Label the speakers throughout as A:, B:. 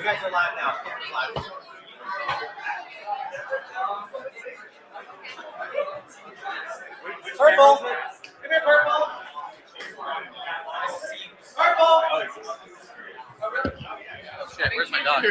A: guys are live now. Camera's live. Purple. Come here, Purple. Purple.
B: Oh shit, where's my dog?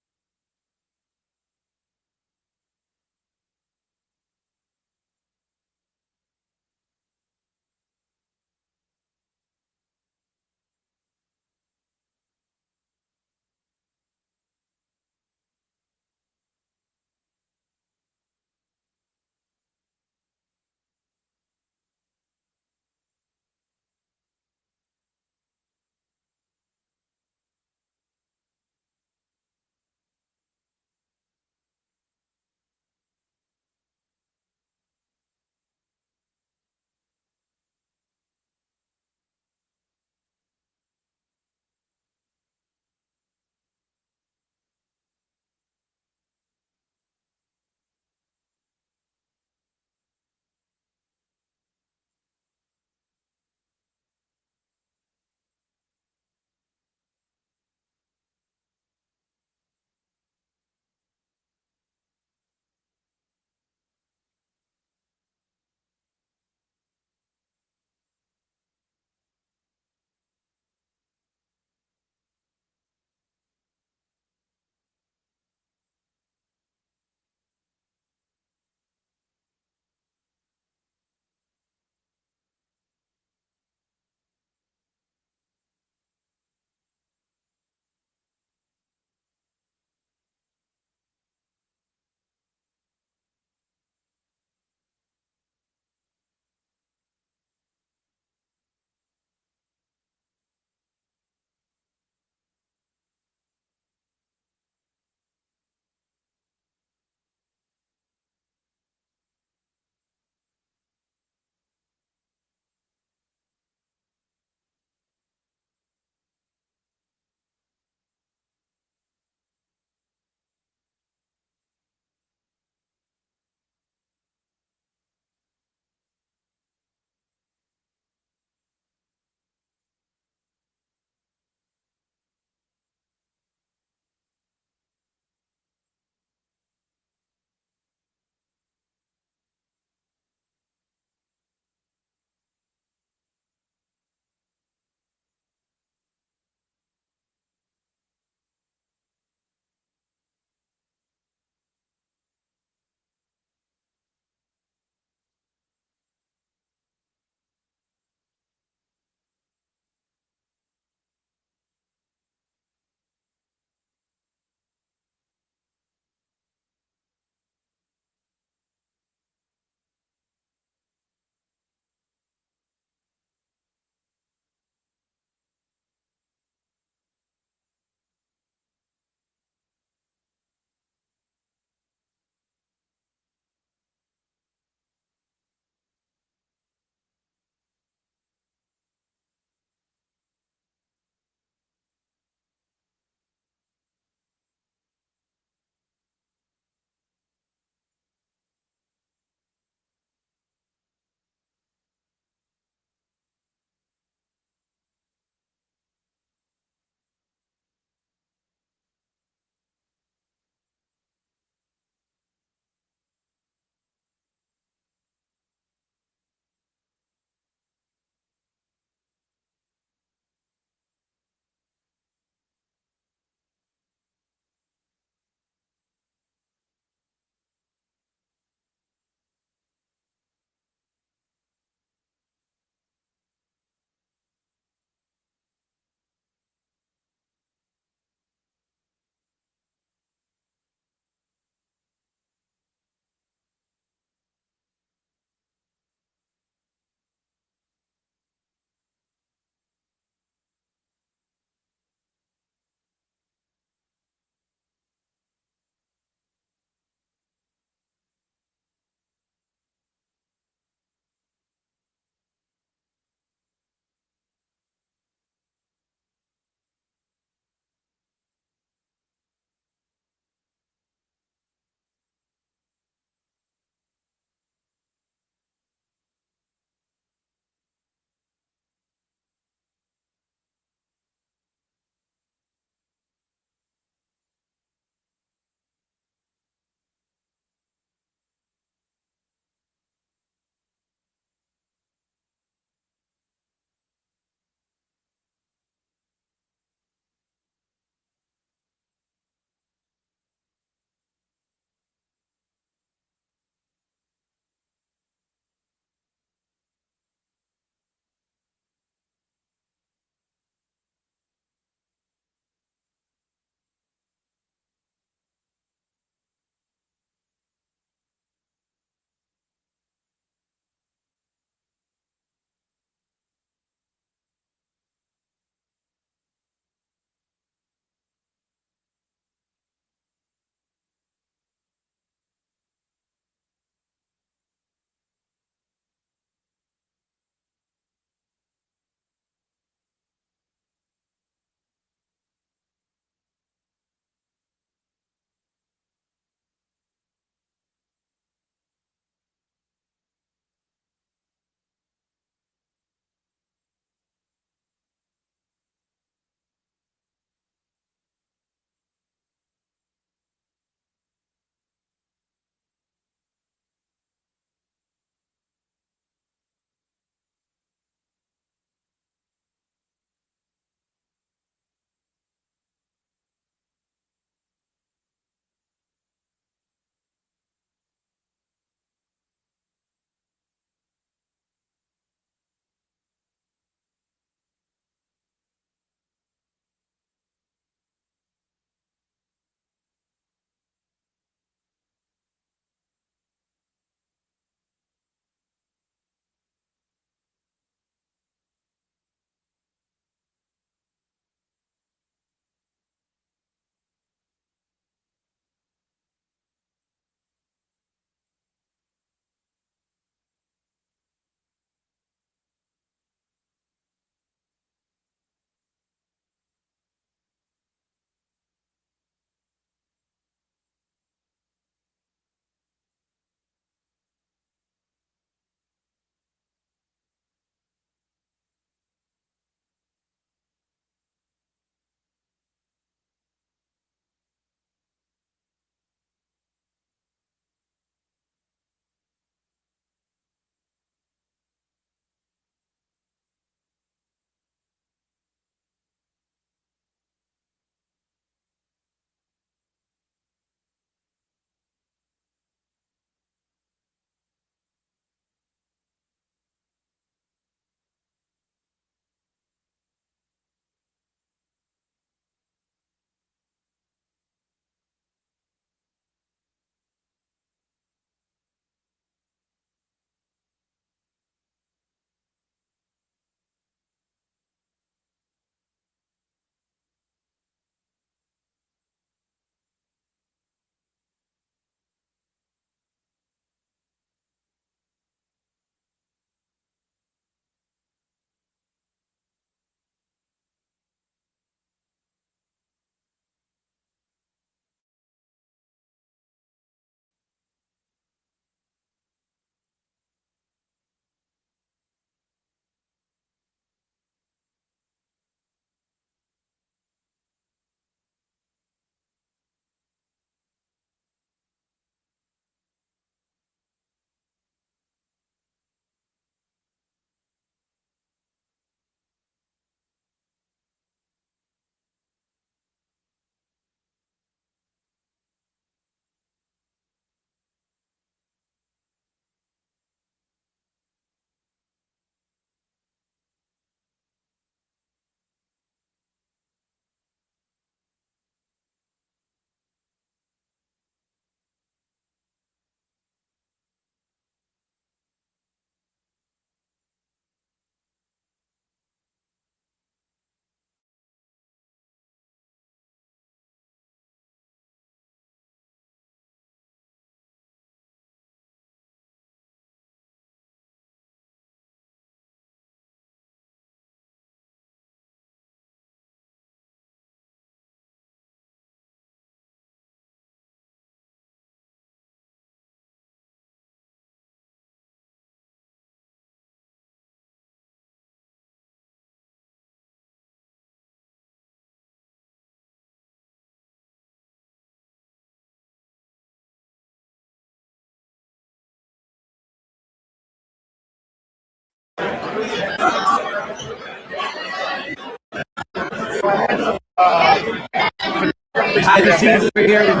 B: Behind the scenes over here,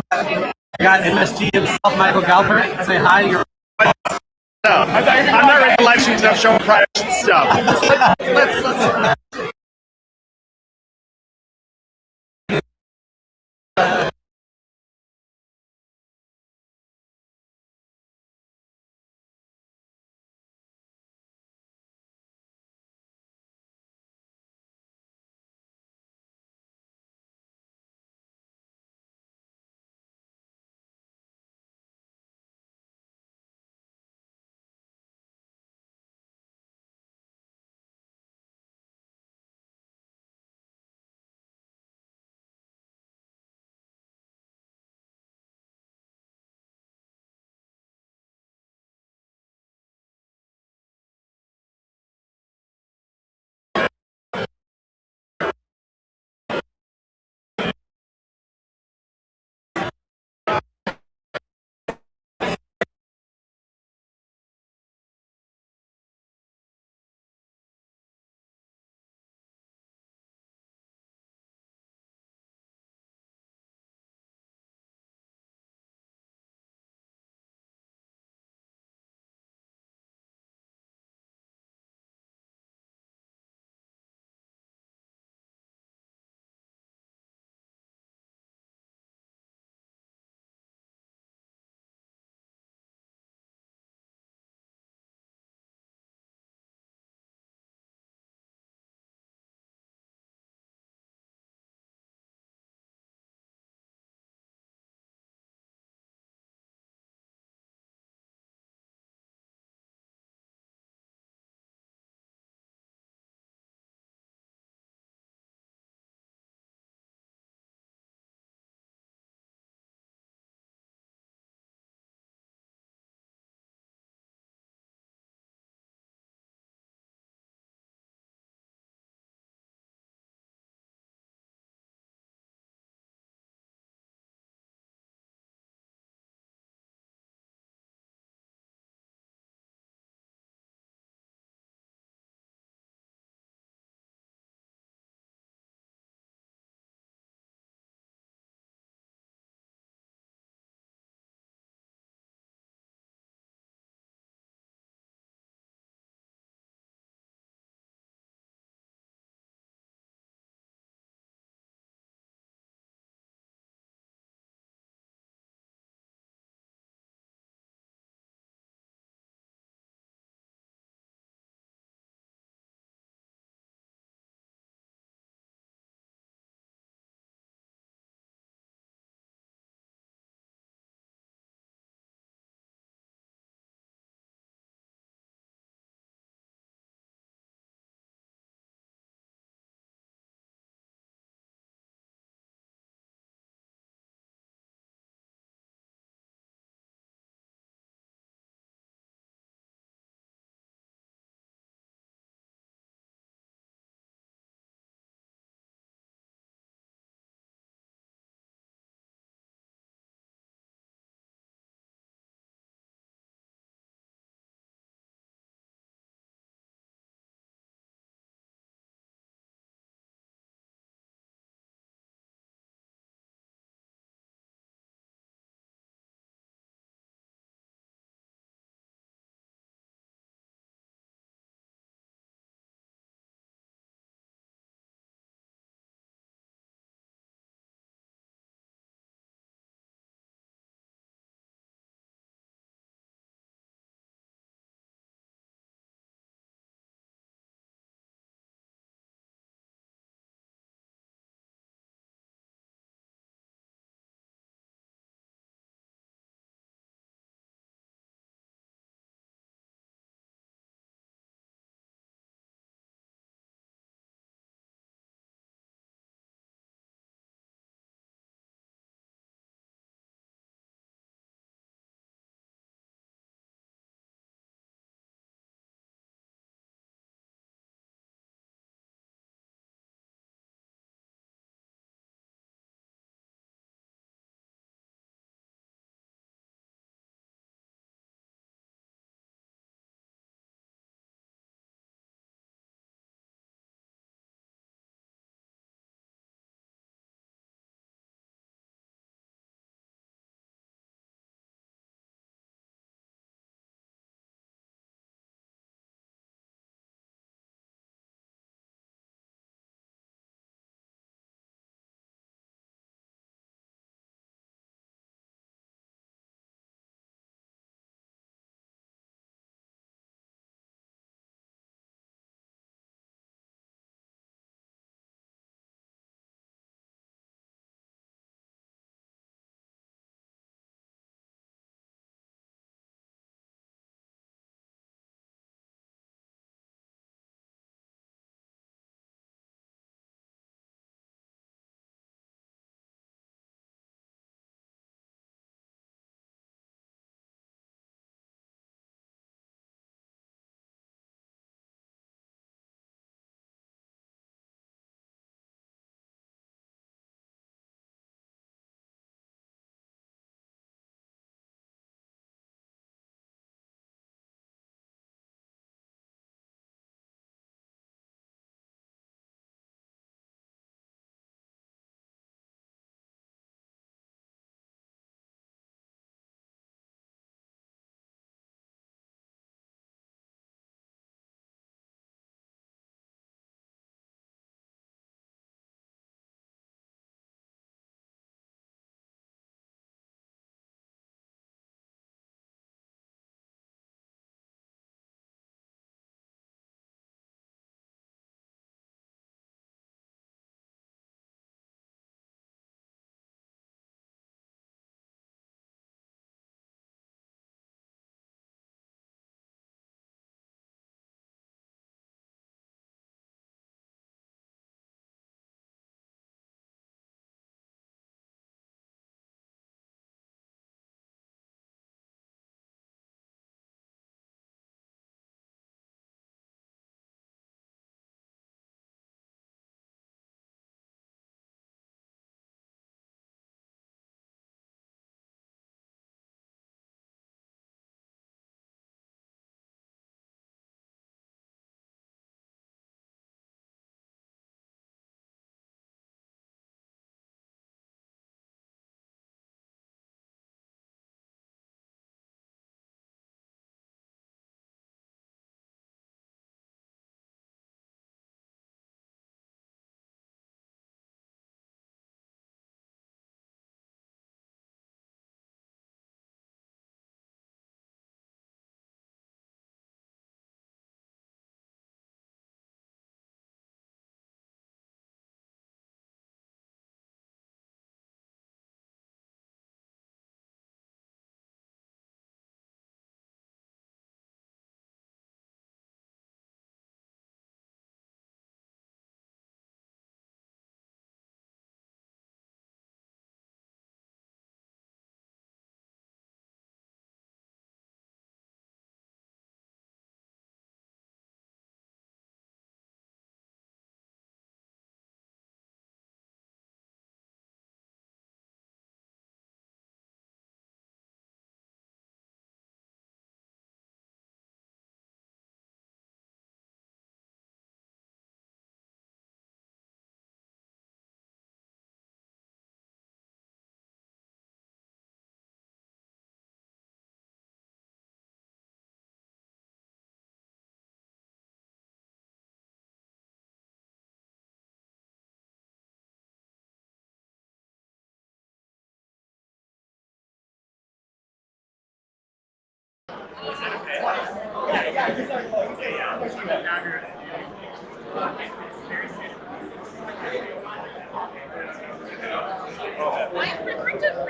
B: we got MSG himself, Michael Galper. Say hi. You're
C: No, I'm not ready to live stream stuff, showing private stuff.
B: let's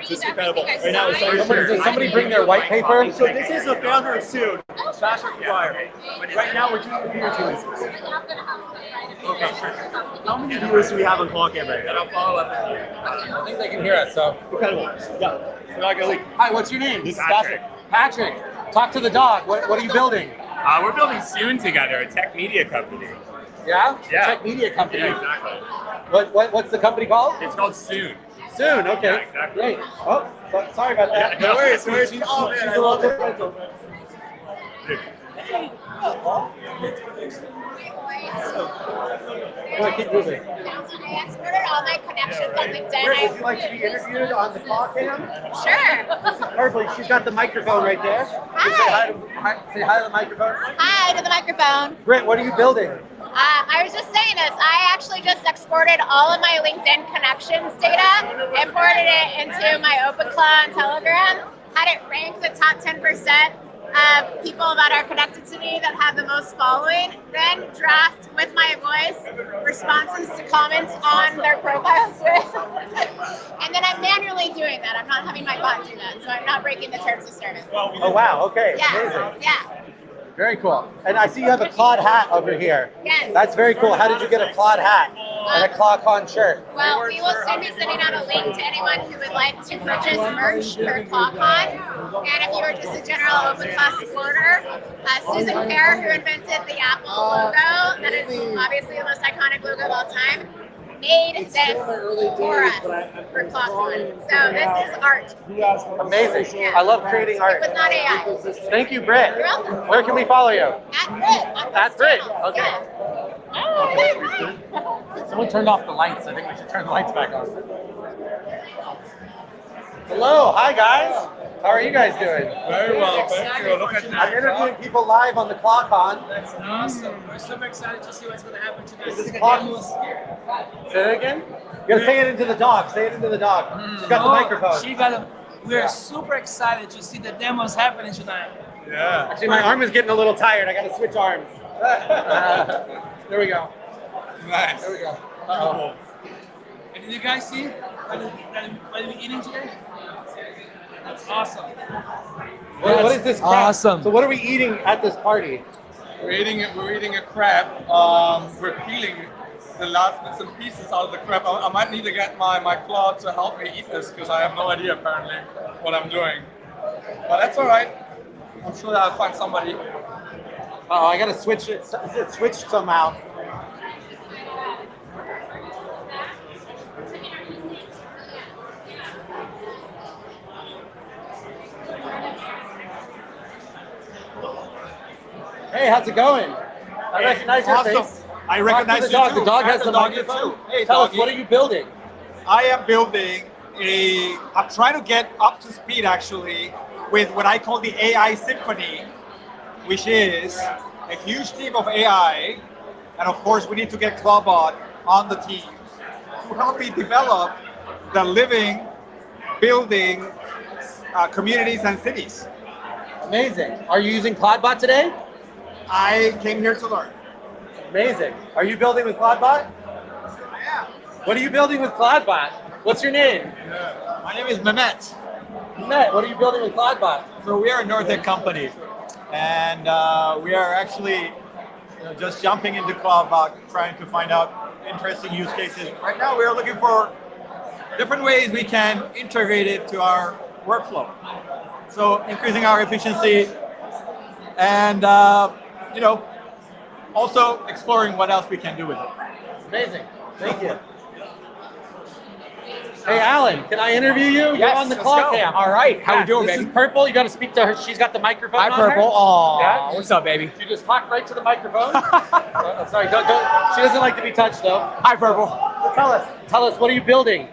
D: Just incredible. Right now,
B: Does somebody bring their white paper?
D: So this is the founder of Soon, Patrick McGuire. Right now, we're doing viewers releases. Okay. How many viewers do we have on ClawCon right now?
B: I think they can hear us, so.
D: Incredible. Yeah. We're not gonna leak.
B: Hi, what's your name?
D: This is Patrick.
B: Patrick, talk to the dog. What are you building?
E: We're building Soon together, a tech media company.
B: Yeah?
E: Yeah.
B: Tech media company.
E: Yeah, exactly.
B: What's the company called?
E: It's called Soon.
B: Soon, okay.
E: Yeah, exactly.
B: Great. Oh, sorry about that.
D: No worries. Oh, man,
B: She's
D: I
B: a
D: love
B: little
D: it.
B: different. Go ahead, keep moving.
F: I exported all my connections on LinkedIn.
B: Would you like to be interviewed on the ClawCam?
F: Sure.
B: Perfect. She's got the microphone right there.
F: Hi.
B: Say hi to the microphone.
F: Hi to the microphone.
B: Britt, what are you building?
F: I was just saying this. I actually just exported all of my LinkedIn connections data, imported it into my OpenClaw on Telegram, had it rank the top 10% of people that are connected to me that have the most following, then draft with my voice responses to comments on their profiles with. And then I'm manually doing that. I'm not having my bot do that, so I'm not breaking the terms of service.
B: Oh, wow. Okay.
F: Yeah,
B: Amazing.
F: yeah.
B: Very cool. And I see you have a Claude hat over here.
F: Yes.
B: That's very cool. How did you get a Claude hat and a ClawCon shirt?
F: Well, we will soon be sending out a link to anyone who would like to purchase merch for ClawCon. And if you were just a general OpenClaw supporter, Susan Pear, who invented the Apple logo, that is obviously the most iconic logo of all time, made this for us for ClawCon. So this is art.
B: Amazing. I love creating
F: It
B: art.
F: was not AI.
B: Thank you, Britt.
F: You're welcome.
B: Where can we follow you?
F: At Brit.
B: At Brit. Okay.
F: Yeah. Oh, hey, hi.
B: Someone turned off the lights. I think we should turn the lights back on. Hello. Hi, guys. How are you guys doing?
E: Very well, thank you. Look at
B: I'm interviewing people live on the ClawCon.
G: That's awesome. We're super excited to see what's going to happen tonight.
B: This is
G: The
B: Claw-
G: demos.
B: Say that again? You gotta say it into the dog. Say it into the dog. She's got the microphone.
G: She got we're super excited to see the demos happening tonight.
E: Yeah.
B: Actually, my arm is getting a little tired. I gotta switch arms. There we go.
E: Nice.
B: There we go. Uh-oh.
G: And did you guys see what we're eating today? That's awesome.
B: What is this crab?
G: awesome.
B: So what are we eating at this party?
H: We're eating a crab. We're peeling the last bits and pieces out of the crab. I might need to get my claw to help me eat this because I have no idea apparently what I'm doing. But that's all right. I'm sure I'll find somebody.
B: Oh, I gotta switch it. It switched somehow. Hey, how's it going? I recognize your
H: Awesome.
B: face.
H: I recognize
B: Talk to the dog.
H: you too.
B: The dog
H: I
B: has the
H: dog you
B: microphone.
H: too. Hey,
B: Tell us,
H: doggy.
B: what are you building?
H: I am building I'm trying to get up to speed actually with what I call the AI Symphony, which is a huge team of AI. And of course, we need to get ClawBot on the team to help me develop the living, building communities and cities.
B: Amazing. Are you using CloudBot today?
H: I came here to learn.
B: Amazing. Are you building with CloudBot?
H: Yeah.
B: What are you building with CloudBot? What's your name?
H: My name is Mehmet.
B: Matt, what are you building with CloudBot?
H: So we are a Nortec company, and we are actually just jumping into ClawBot, trying to find out interesting use cases. Right now, we are looking for different ways we can integrate it to our workflow. So increasing our efficiency, and also exploring what else we can do with it.
B: Amazing. Thank you. Hey, Alan, can I interview you? You're
I: Yes,
B: on the
I: let's
B: clock
I: go.
B: cam.
I: All right, how we doing,
B: This
I: baby?
B: is Purple. You got to speak to her. She's got the microphone.
I: Hi,
B: on her.
I: Purple. Aw,
B: Yeah?
I: what's up, baby?
B: You just talk right to the microphone. Sorry, don't. She doesn't like to be touched, though.
I: Hi, Purple.
B: Tell us, what are you building?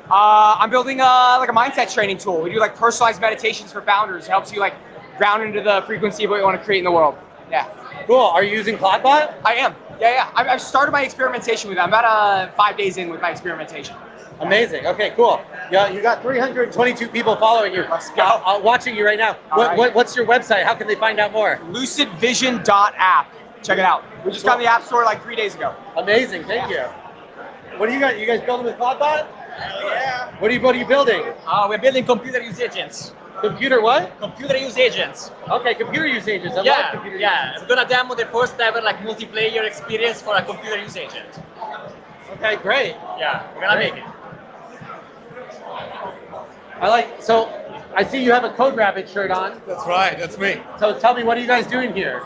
I: I'm building like a mindset training tool. We do like personalized meditations for founders. It helps you like ground into the frequency of what you want to create in the world. Yeah,
B: Cool. Are you using CloudBot?
I: I am. Yeah. I've started my experimentation with it. I'm about 5 days in with my experimentation.
B: Amazing. Okay, cool. Yeah, you got 322 people following you.
I: Let's go.
B: Watching you right now.
I: All right.
B: What's your website? How can they find out more?
I: LucidVision.app. check it out. We just got in the App Store like 3 days ago.
B: Amazing, thank you. What do you got? You guys building with ClawCon?
H: Yeah.
B: What are you building?
J: We're building computer use agents.
B: Computer what?
J: Computer use agents.
B: Okay, computer use agents. I love computer use agents.
J: I'm gonna demo the first ever like multiplayer experience for a computer use agent.
B: Okay, great.
J: Yeah, we're gonna make it.
B: So I see you have a Code Rabbit shirt on.
E: That's right, that's me.
B: So tell me, what are you guys doing here?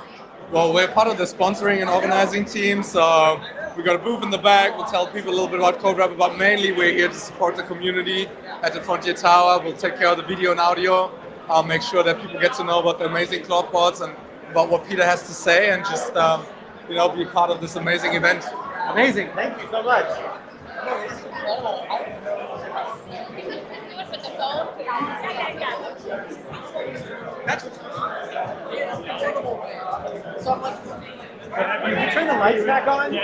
E: Well, we're part of the sponsoring and organizing team, so we got a booth in the back. We'll tell people a little bit about Code Rabbit, but mainly we're here to support the community at the Frontier Tower. We'll take care of the video and audio. I'll make sure that people get to know about the amazing Claude pods and about what Peter has to say, and just be a part of this amazing event.
B: Amazing, thank you so much. Did you turn the lights back on? I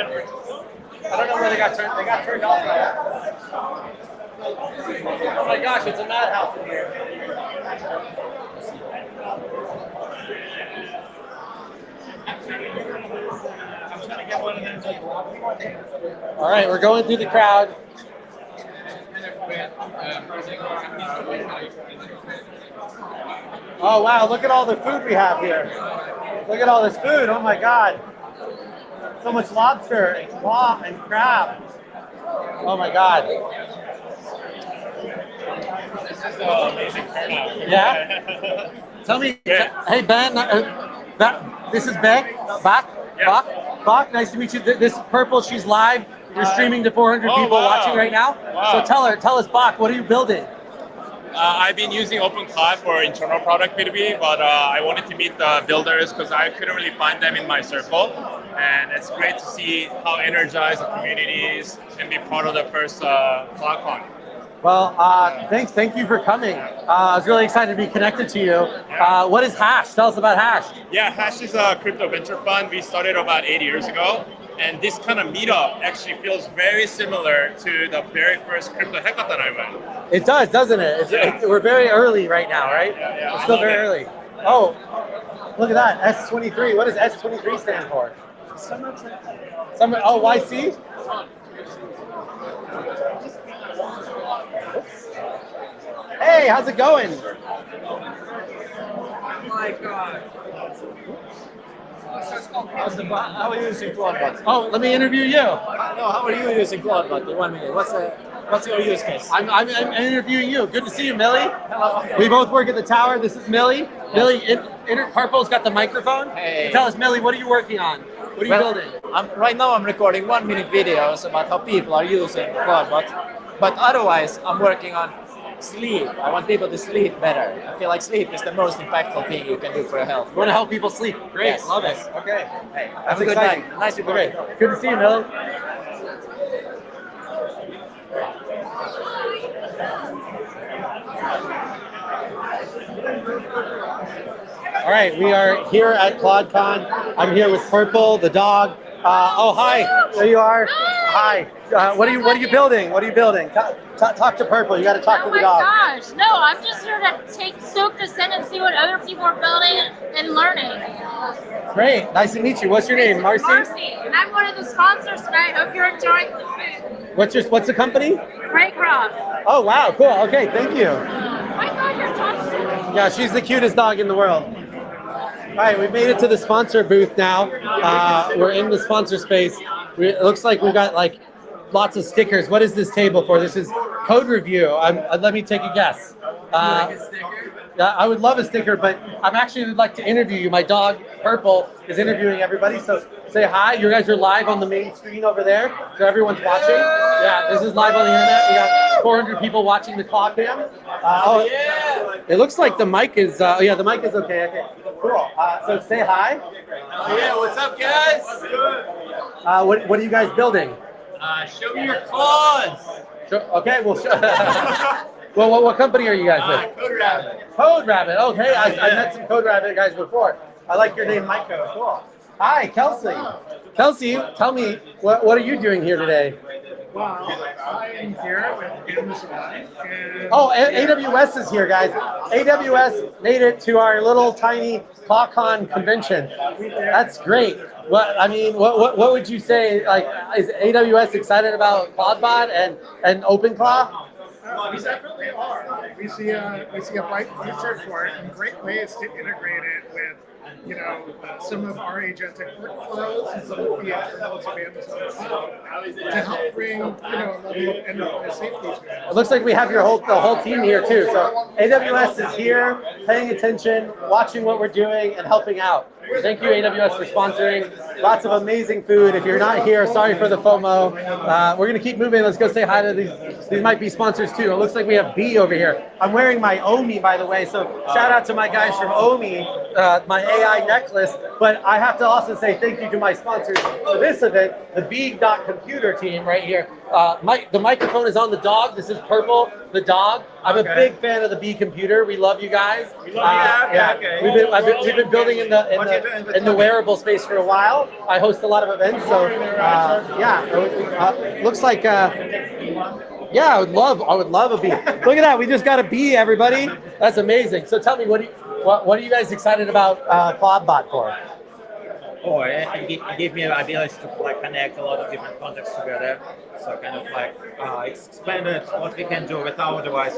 B: don't know where they got turned. They got turned off. Oh my gosh, it's a madhouse in here. All right, we're going through the crowd. Oh wow, look at all the food we have here. Look at all this food, oh my God. So much lobster and claw and crab. Oh my God.
E: This is an amazing turnout.
B: Yeah? Tell me, hey Ben, this is Beck, Bach, nice to meet you. This is Purple, she's live. You're streaming to 400 people watching right now. So tell us, Bach, what are you building?
E: I've been using OpenCloud for internal product B2B, but I wanted to meet the builders because I couldn't really find them in my circle. And it's great to see how energized the community is and be part of the first ClawCon.
B: Well, thank you for coming. I was really excited to be connected to you. What is Hash? Tell us about Hash.
E: Yeah, Hash is a crypto venture fund. We started about 8 years ago. And this kind of meetup actually feels very similar to the very first crypto hackathon I went.
B: It does, doesn't it? We're very early right now, right?
E: Yeah.
B: It's still very early. Oh, look at that, S23. What does S23 stand for? Oh, YC? Hey, how's it going?
G: Oh my God.
J: How are you using ClawCon?
B: Oh, let me interview you.
J: No, how are you using ClawCon? In 1 minute. What's your use case?
B: I'm interviewing you. Good to see you, Millie. Hello. We both work at the tower. This is Millie. Millie, Purple's got the microphone.
J: Hey.
B: So tell us, Millie, what are you working on? What are you building?
J: Right now I'm recording 1 minute videos about how people are using ClawCon, but otherwise I'm working on sleep. I want people to sleep better. I feel like sleep is the most impactful thing you can do for your health.
B: You want to help people sleep? Great,
J: Yes,
B: love
J: yes.
B: it. Okay.
J: Hey,
B: That's
J: have a good
B: exciting.
J: night. Nice to meet
B: Okay.
J: you.
B: Good to see you, Millie. All right, we are here at ClawCon. I'm here with Purple, the dog. Oh, hi. There you are. Hi. What are you building? What are you building? Talk to Purple. You got to talk to the dog.
K: Oh my gosh. No, I'm just here to soak this in and see what other people are building and learning.
B: Great. Nice to meet you. What's your name? Marcy?
K: Marcy. And I'm one of the sponsors tonight. Hope you're enjoying the food.
B: What's the company?
K: Raycroft.
B: Oh, wow. Cool. Okay. Thank you.
K: I thought your dog's so cute.
B: Yeah, she's the cutest dog in the world. All right, we made it to the sponsor booth now. We're in the sponsor space. It looks like we've got like lots of stickers. What is this table for? This is code review. Let me take a guess. I would love a sticker, but I'm actually would like to interview you. My dog, Purple, is interviewing everybody. So say hi. You guys are live on the main screen over there. So everyone's watching. Yeah, this is live on the internet. We got 400 people watching the ClawCam. It looks like the mic is, yeah, the mic is okay. Okay, cool. So say hi.
A: Yeah, what's up, guys?
B: What are you guys building?
A: Show me your claws.
B: Okay, well, well, what company are you guys with?
A: Code Rabbit.
B: Code Rabbit. Okay, I met some Code Rabbit guys before. I like your name, Miko. Cool. Hi, Kelsey. Kelsey, tell me, what are you doing here today?
G: Well, I am here with AWS.
B: Oh, AWS is here, guys. AWS made it to our little tiny ClawCon convention. That's great. What I mean, what would you say? Like, is AWS excited about CloudBot and OpenClaw?
L: We definitely are. We see a bright future for it and great ways to integrate it with, some of our agentic workflows and some of the internals of Amazon Cloud to help bring, a level of enterprise safety to it.
B: It looks like we have the whole team here too. So AWS is here, paying attention, watching what we're doing, and helping out. Thank you, AWS, for sponsoring. Lots of amazing food. If you're not here, sorry for the FOMO. We're gonna keep moving. Let's go say hi to these. These might be sponsors too. It looks like we have B over here. I'm wearing my OMI, by the way. So shout out to my guys from OMI, my AI necklace. But I have to also say thank you to my sponsors for this event, the B.Computer team right here. The microphone is on the dog. This is Purple, the dog. I'm a big fan of the B Computer. We love you guys. We love you. Yeah. We've been building in the wearable space for a while. I host a lot of events, so looks like I would love a bee. Look at that, we just got a bee, everybody. That's amazing. So tell me, what are you guys excited about CloudBot for?
M: Oh, it gave me the ability to connect a lot of different contexts together. So kind of expanded what we can do without otherwise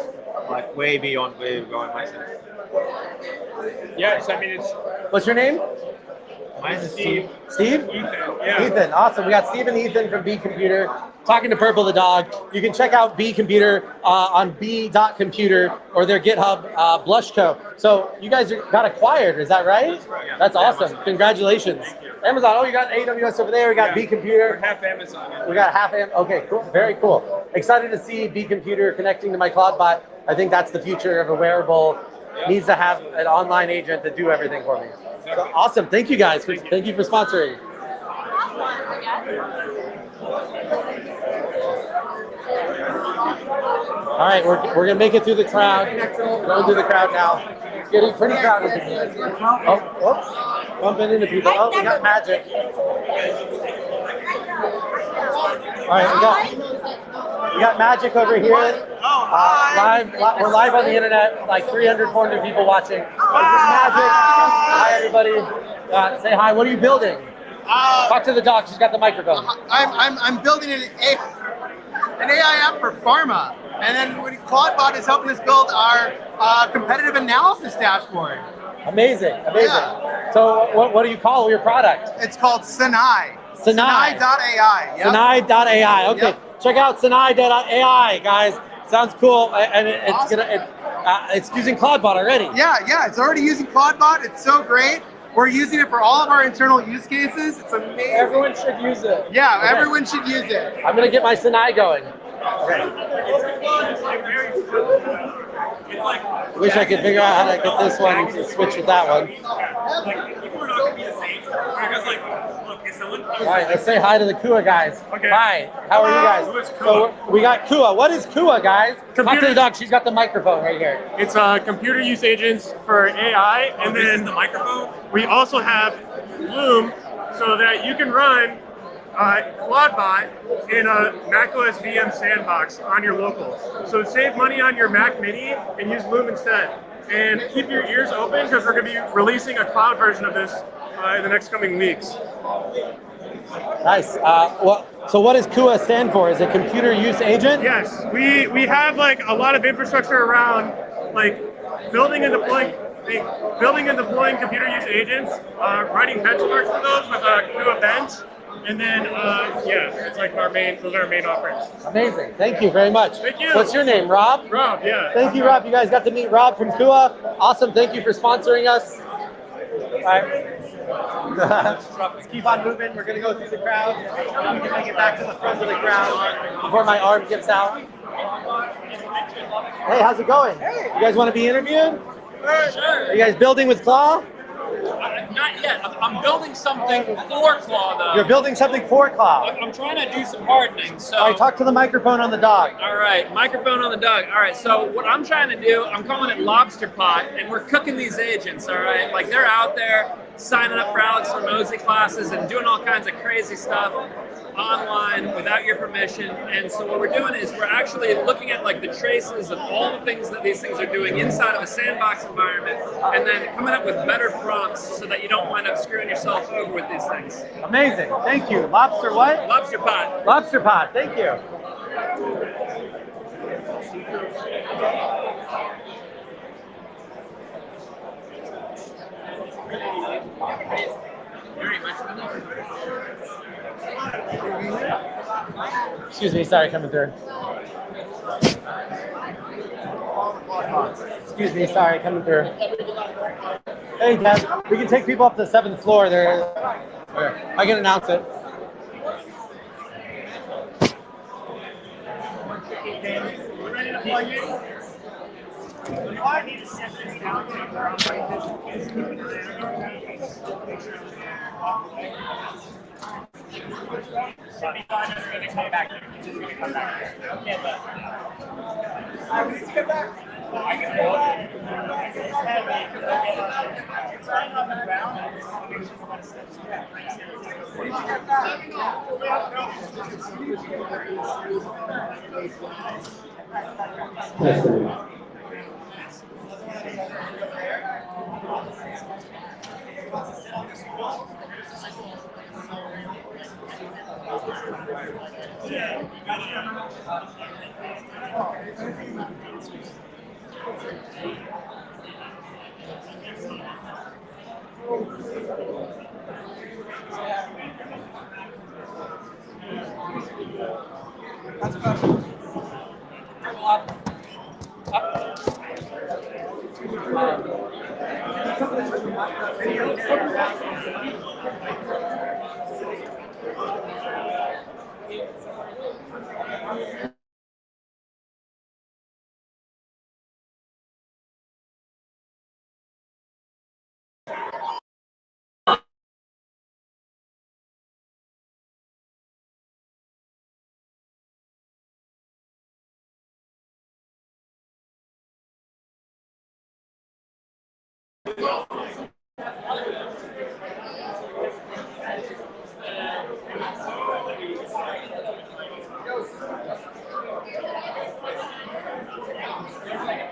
M: way beyond where we're going myself.
L: Yes, I mean it's.
B: What's your name?
M: Mine is Steve.
B: Steve?
L: Ethan. Yeah.
B: Ethan, awesome. We got Steve and Ethan from B Computer talking to Purple the dog. You can check out B Computer on B.Computer or their GitHub Blushco. So you guys got acquired, is that right? That's awesome. Congratulations. Amazon. Oh, you got AWS over there. We got B Computer.
L: We're half Amazon.
B: We got half Okay, cool. Very cool. Excited to see B Computer connecting to my CloudBot. I think that's the future of a wearable. Needs to have an online agent to do everything for me. So awesome. Thank you guys. Thank you for sponsoring. All right, we're gonna make it through the crowd. Going through the crowd now. It's getting pretty crowded. Oh, whoops! Bumping into people. Oh, we got Magic. All right, we got Magic over here. We're live on the internet. Like 300, 400 people watching. This is Magic. Hi, everybody. Say hi. What are you building? Talk to the dog. She's got the microphone.
N: I'm building an AI app for pharma, and then ClawCon is helping us build our competitive analysis dashboard.
B: Amazing. Yeah. So what do you call your product?
N: It's called Sinai.
B: Sinai.ai.
N: Yep.
B: Sinai.ai. Okay.
N: Yep.
B: Check out Sinai.ai, guys. Sounds cool, and it's using CloudBot already.
N: Yeah. It's already using CloudBot. It's so great. We're using it for all of our internal use cases. It's amazing.
B: Everyone should use it.
N: Yeah, okay. Everyone should use it.
B: I'm gonna get my Sinai going. Okay. Wish I could figure out how to get this one and switch with that one. All right, let's say hi to the Kua guys.
L: Okay.
B: Hi, how are you guys? So we got Kua. What is Kua, guys? Talk to the dog. She's got the microphone right here.
L: It's computer use agents for AI, and then this is the microphone. We also have Loom, so that you can run ClawBot in a macOS VM sandbox on your local. So save money on your Mac Mini and use Loom instead. And keep your ears open because we're going to be releasing a cloud version of this in the next coming weeks.
B: Nice. So what does CUA stand for? Is it computer use agent?
L: Yes. We have a lot of infrastructure around building and deploying computer use agents, writing benchmarks for those with CUA Bench. And then, it's those are our main offerings.
B: Amazing. Thank you very much.
L: Thank you.
B: What's your name, Rob?
L: Rob, yeah.
B: Thank you, Rob. You guys got to meet Rob from Kua. Awesome. Thank you for sponsoring us. All right. Let's keep on moving. We're going to go through the crowd. We can make it back to the front of the crowd before my arm gives out. Hey, how's it going? Hey. You guys want to be interviewed?
A: Sure.
B: Are you guys building with Claw?
A: Not yet. I'm building something for Claw, though.
B: You're building something for Claw.
A: I'm trying to do some hardening. So.
B: All right, talk to the microphone on the dog.
A: All right, microphone on the dog. All right, so what I'm trying to do, I'm calling it Lobster Pot, and we're cooking these agents, all right? They're out there signing up for Alex Hormozi classes and doing all kinds of crazy stuff. online without your permission. And so what we're doing is we're actually looking at like the traces of all the things that these things are doing inside of a sandbox environment, and then coming up with better prompts so that you don't wind up screwing yourself over with these things.
B: Amazing. Thank you. Lobster what?
A: Lobster pot.
B: Lobster pot. Thank you. Excuse me, sorry, coming through. Excuse me, sorry, coming through. Hey, Dad, we can take people up to the 7th floor. There, I can announce it.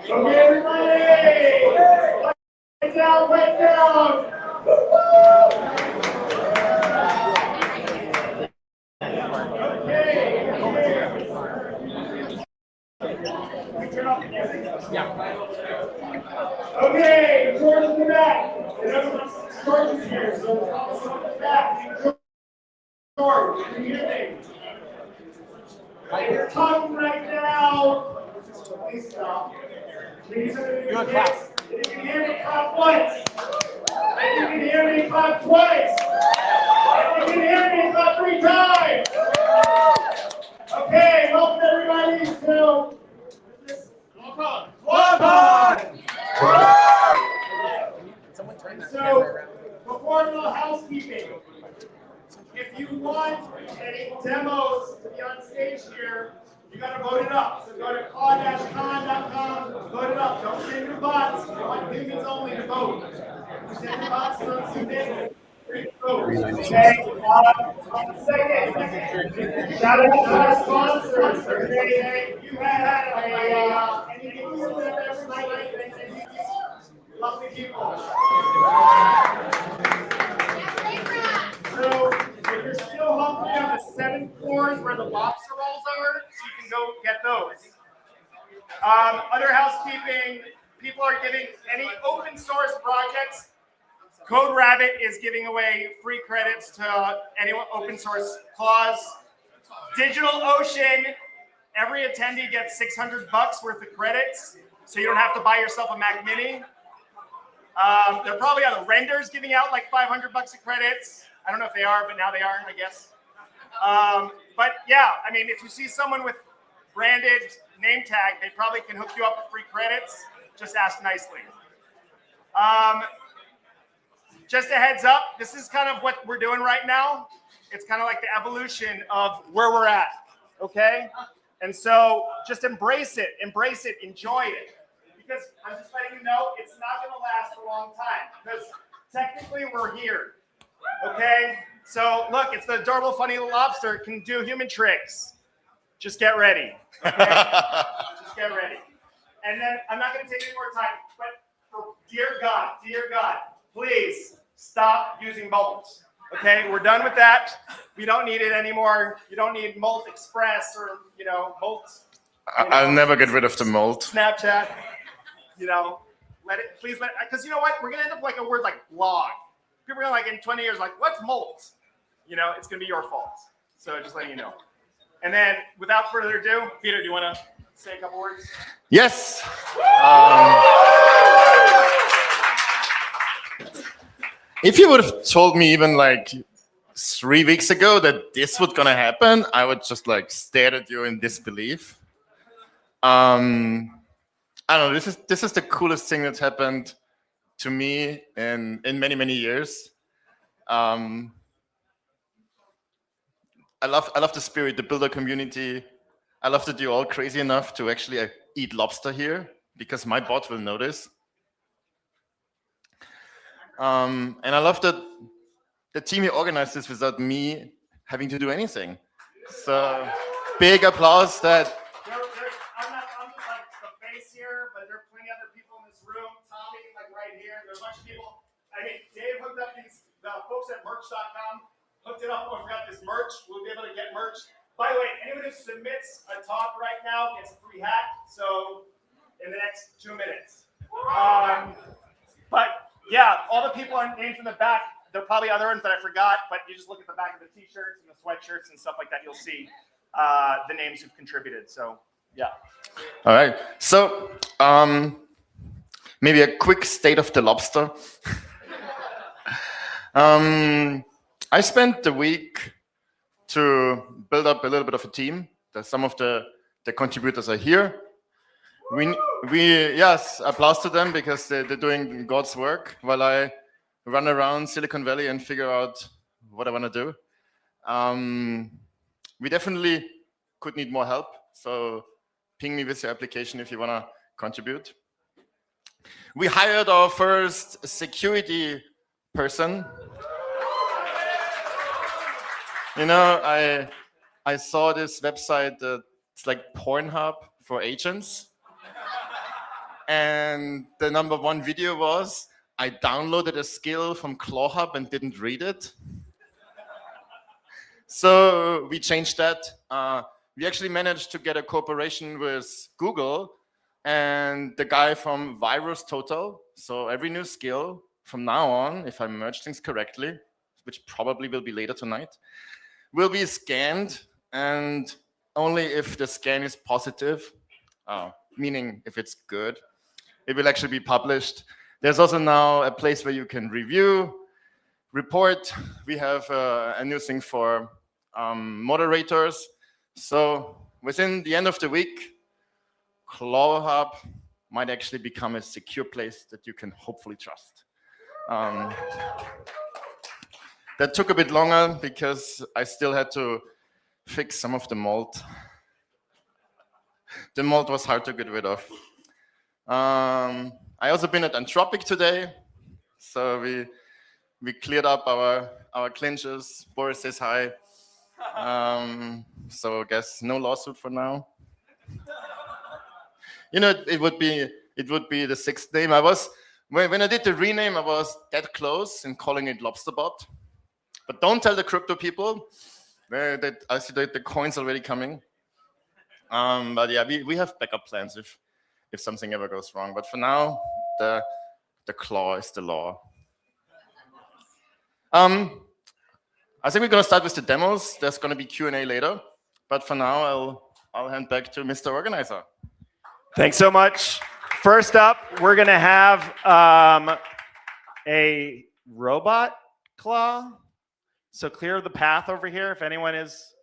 D: Okay, everybody! Right down, right down! Okay, George in the back. George is here, so in the back. George, can you hear me? You're talking right now. Please stop. Please, good class. If you can hear me, clap once. If you can hear me, clap twice. If you can hear me, clap 3 times. Okay, welcome everybody to ClawCon. So, before a little housekeeping, if you want any demos to be on stage here, you gotta vote it up. So go to claw-con.com, vote it up. Don't send your bots. You want humans only to vote. You send your bots, don't send it. Okay, second, shout out to our sponsors. Okay, if you had any food with everybody, lovely people. So, if you're still hungry on the 7th floor is where the lobster rolls are, so you can go get those. Other housekeeping, people are giving any open source projects. Code Rabbit is giving away free credits to any open source clause. DigitalOcean, every attendee gets $600 worth of credits, so you don't have to buy yourself a Mac Mini. There probably are the renders giving out like $500 of credits. I don't know if they are, but now they are, I guess. But yeah, I mean, if you see someone with branded name tag, they probably can hook you up with free credits. Just ask nicely. Just a heads up, this is kind of what we're doing right now. It's kind of like the evolution of where we're at, okay? And so just embrace it, enjoy it. Because I'm just letting you know, it's not gonna last a long time. Because technically we're here, okay? So look, it's the adorable, funny little lobster. It can do human tricks. Just get ready. Okay? Just get ready. And then I'm not going to take any more time, but for dear God, please stop using molds. Okay, we're done with that. We don't need it anymore. You don't need Molt Express or molds.
C: I'll never get rid of the mold.
D: Snapchat. Please let it, because you know what? We're gonna end up like a word like blog. People are gonna like in 20 years like, what's Molt? It's gonna be your fault. So just letting you know. And then without further ado, Peter, do you want to say a couple words?
C: Yes. If you would have told me even like 3 weeks ago that this was gonna happen, I would just like stare at you in disbelief. I don't know. This is the coolest thing that's happened to me in many, many years. I love the spirit, the builder community. I love that you're all crazy enough to actually eat lobster here, because my bot will notice. And I love that the team here organized this without me having to do anything. So big applause that.
D: I'm just like the face here, but there are plenty of other people in this room. Tommy, like right here. There's a bunch of people. I mean, Dave hooked up the folks at merch.com, hooked it up. Oh, I forgot this merch. We'll be able to get merch. By the way, anyone who submits a top right now gets a free hat. So in the next 2 minutes. But yeah, all the people are named in the back. There are probably other ones that I forgot, but you just look at the back of the t-shirts and the sweatshirts and stuff like that. You'll see the names who've contributed. So yeah.
C: All right. So maybe a quick state of the lobster. I spent the week to build up a little bit of a team. Some of the contributors are here. Yes, applause to them, because they're doing God's work while I run around Silicon Valley and figure out what I want to do. We definitely could need more help. So ping me with your application if you want to contribute. We hired our first security person. I saw this website it's like Pornhub for agents. And the #1 video was, I downloaded a skill from ClawHub and didn't read it. So we changed that. We actually managed to get a cooperation with Google and the guy from Virus Total. So every new skill from now on, if I merge things correctly, which probably will be later tonight, will be scanned, and only if the scan is positive, meaning if it's good, it will actually be published. There's also now a place where you can review, report. We have a new thing for moderators. So within the end of the week, ClawHub might actually become a secure place that you can hopefully trust. That took a bit longer because I still had to fix some of the mold. The mold was hard to get rid of. I also been at Anthropic today, so we cleared up our clinches. Boris says hi. So I guess no lawsuit for now. It would be the 6th name. When I did the rename, I was that close in calling it LobsterBot. But don't tell the crypto people. I see that the coin's already coming. But yeah, we have backup plans if something ever goes wrong. But for now, the claw is the law. I think we're gonna start with the demos. There's gonna be Q&A later. But for now, I'll hand back to Mr. Organizer.
D: Thanks so much. First up, we're gonna have a robot claw. So clear the path over here if anyone is.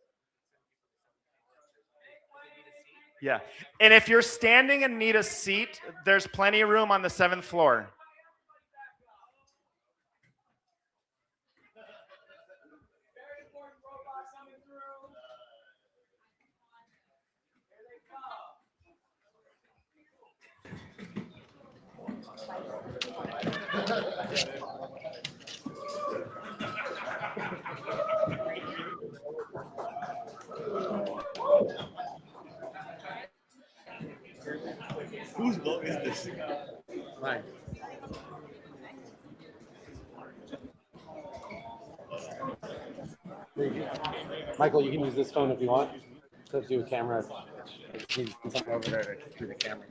D: Yeah. And if you're standing and need a seat, there's plenty of room on the 7th floor.
B: Fine. Michael, you can use this phone if you want to do a camera. You can come over there to do the camera.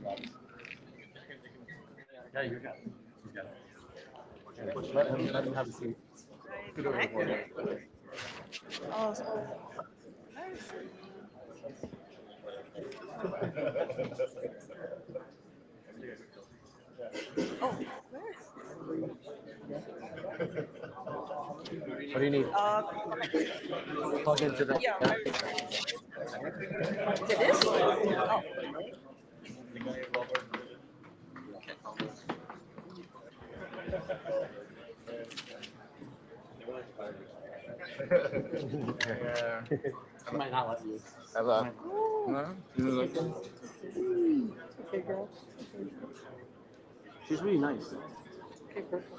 B: Yeah, you got it. You got it. Let him have a seat. Scoot over the board.
O: Oh,
B: What do you need? Plug into the.
O: yeah. To this? Oh.
B: She might not let you.
C: Have that. No?
B: Okay, girl. She's really nice. Okay, perfect.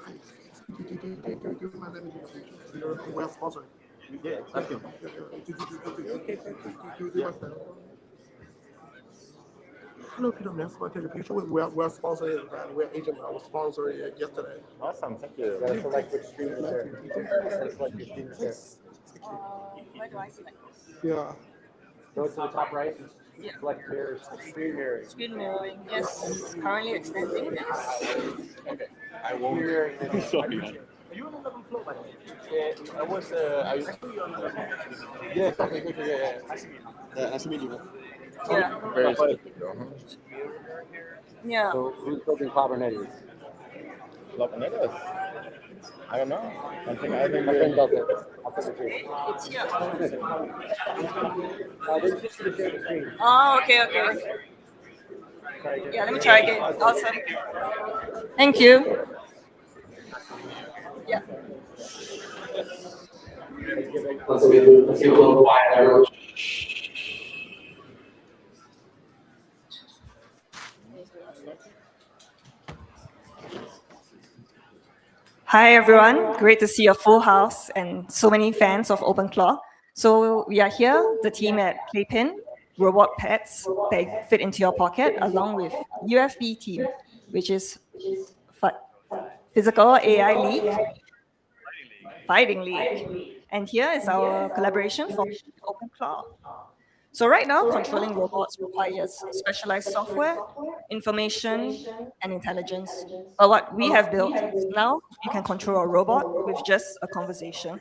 P: We're sponsored.
B: Yeah, that's good.
P: Hello, Peter. Next one, take a picture. We're sponsored and we're agent. I was sponsored yesterday.
B: Awesome, thank you. You gotta select which screen to share. Select your screen to share.
O: Where do I select?
P: Yeah.
B: Go to the top right.
O: Yeah.
B: Select mirrors. Screen mirroring.
O: Screen mirroring. Yes. Currently extending this.
B: Okay.
P: I won't.
B: Sorry. Are you on the 11th floor, by the way? Yeah, I was. Are you? Yeah, okay, good, yeah. Nice to meet you, man.
O: Yeah.
C: Very
O: Yeah.
B: So, who's building Kubernetes?
C: Kubernetes? I don't know.
B: I think my friend built it. I'll put it to you.
O: It's here.
B: They just need to share the screen.
O: Oh, okay, okay. Yeah, let me try again. Awesome. Thank you. Yeah.
B: Let's give a little quiet.
O: Hi everyone, great to see a full house and so many fans of OpenClaw. So we are here, the team at Playpin, robot pets that fit into your pocket, along with UFB team, which is Physical AI League, Fighting League. And here is our collaboration for OpenClaw. So right now, controlling robots requires specialized software, information, and intelligence. But what we have built is now you can control a robot with just a conversation.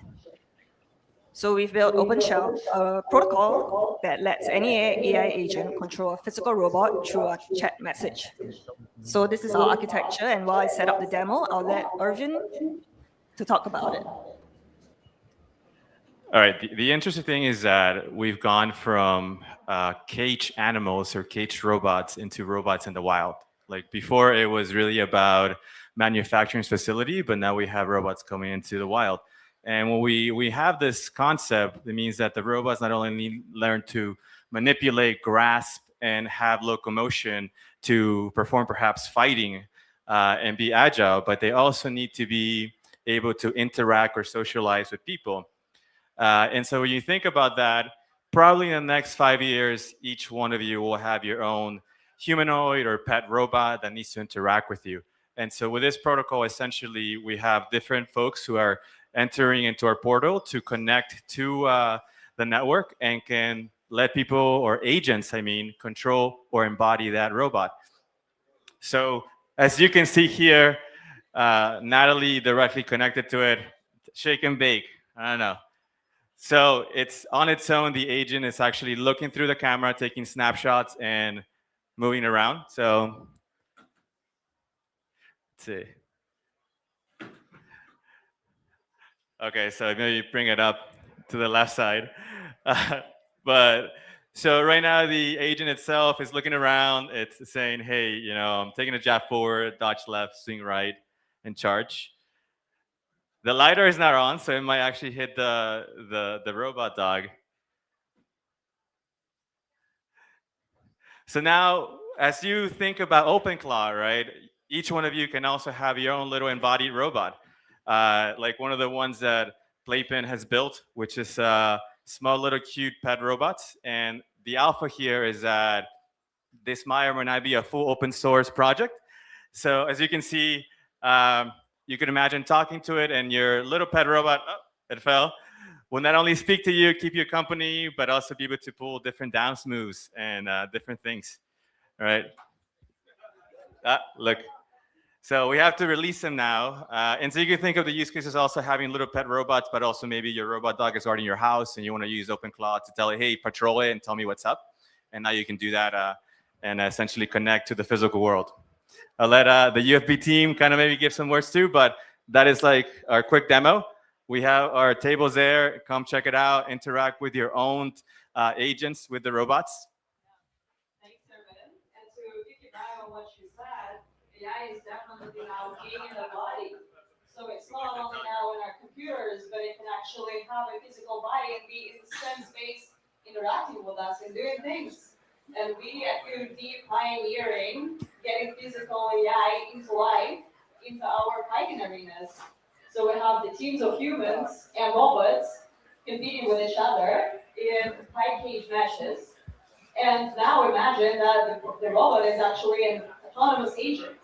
O: So we've built OpenShell, a protocol that lets any AI agent control a physical robot through a chat message. So this is our architecture, and while I set up the demo, I'll let Irvin to talk about it.
Q: All right, the interesting thing is that we've gone from cage animals or cage robots into robots in the wild. Like before, it was really about manufacturing facility, but now we have robots coming into the wild. And when we have this concept, it means that the robots not only learn to manipulate, grasp, and have locomotion to perform perhaps fighting and be agile, but they also need to be able to interact or socialize with people. And so when you think about that, probably in the next 5 years, each one of you will have your own humanoid or pet robot that needs to interact with you. And so with this protocol, essentially, we have different folks who are entering into our portal to connect to the network and can let people, or agents, I mean, control or embody that robot. So as you can see here, Natalie directly connected to it, shake and bake, I don't know. So it's on its own, the agent is actually looking through the camera, taking snapshots and moving around. So let's see. Okay, so maybe bring it up to the left side. But so right now the agent itself is looking around. It's saying, hey, you know, I'm taking a jab forward, dodge left, swing right, and charge. The LiDAR is not on, so it might actually hit the robot dog. So now, as you think about OpenClaw, right, each one of you can also have your own little embodied robot. Like one of the ones that Playpin has built, which is small little cute pet robots. And the alpha here is that this might or might not be a full open source project, So as you can see, you can imagine talking to it, and your little pet robot, oh, it fell, will not only speak to you, keep you company, but also be able to pull different dance moves and different things. All right. Look. So we have to release them now. And so you can think of the use cases also having little pet robots, but also maybe your robot dog is already in your house and you want to use OpenClaw to tell it, hey, patrol it and tell me what's up. And now you can do that and essentially connect to the physical world. I'll let the UFB team kind of maybe give some words too, but that is like our quick demo. We have our tables there. Come check it out. Interact with your own agents with the robots.
R: AI is definitely now gaining a body. So it's not only now in our computers, but it can actually have a physical body and be in space interacting with us and doing things. And we at QD pioneering getting physical AI into life, into our fighting arenas. So we have the teams of humans and robots competing with each other in high cage matches. And now imagine that the robot is actually an autonomous agent.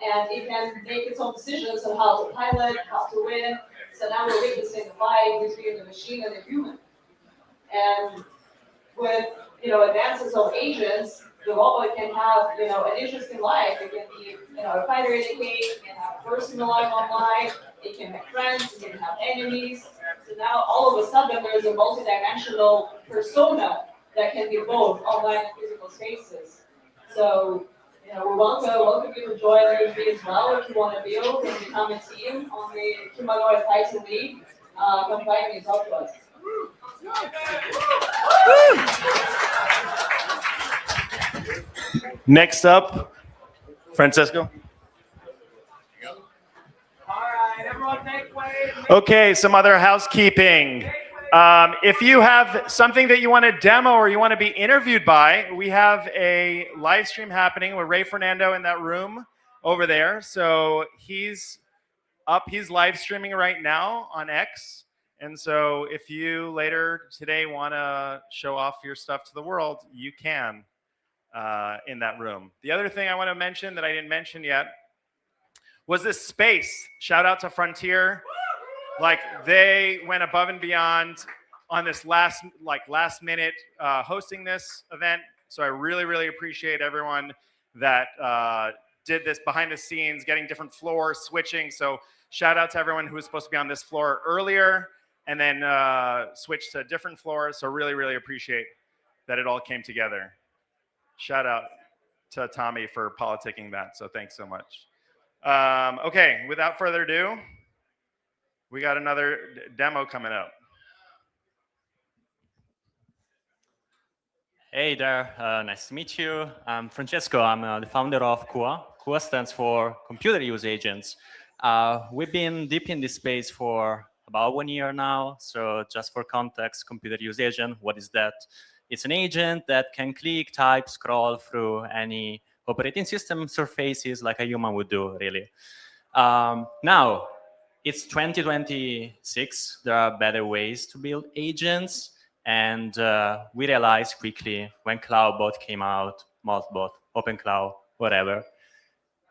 R: And it can make its own decisions on how to pilot, how to win. So now we're witnessing the fight between the machine and the human. And with advances of agents, the robot can have an interesting life. It can be a fighter in a cage, it can have a personal life online, it can make friends, it can have enemies. So now all of a sudden there's a multidimensional persona that can be both online and physical spaces. So we welcome you to join UFB as well if you want to build and become a team on the Humanoid Fighting League. Come find me and talk to us.
D: Next up, Francesco. Okay, some other housekeeping. If you have something that you want to demo or you want to be interviewed by, we have a live stream happening with Ray Fernando in that room over there. So he's live streaming right now on X. And so if you later today want to show off your stuff to the world, you can in that room. The other thing I want to mention that I didn't mention yet was this space. Shout out to Frontier. Like they went above and beyond on this last minute hosting this event. So I really, really appreciate everyone that did this behind the scenes, getting different floors, switching. So shout out to everyone who was supposed to be on this floor earlier and then switched to different floors. So really, really appreciate that it all came together. Shout out to Tommy for politicking that. So thanks so much. Okay, without further ado, we got another demo coming up.
S: Hey there, nice to meet you. I'm Francesco. I'm the founder of QA. QA stands for Computer Use Agents. We've been deep in this space for about 1 year now. So just for context, Computer Use Agent, what is that? It's an agent that can click, type, scroll through any operating system surfaces like a human would do, really. Now, it's 2026. There are better ways to build agents. And we realized quickly when CloudBot came out, Maltbot, OpenCloud, whatever,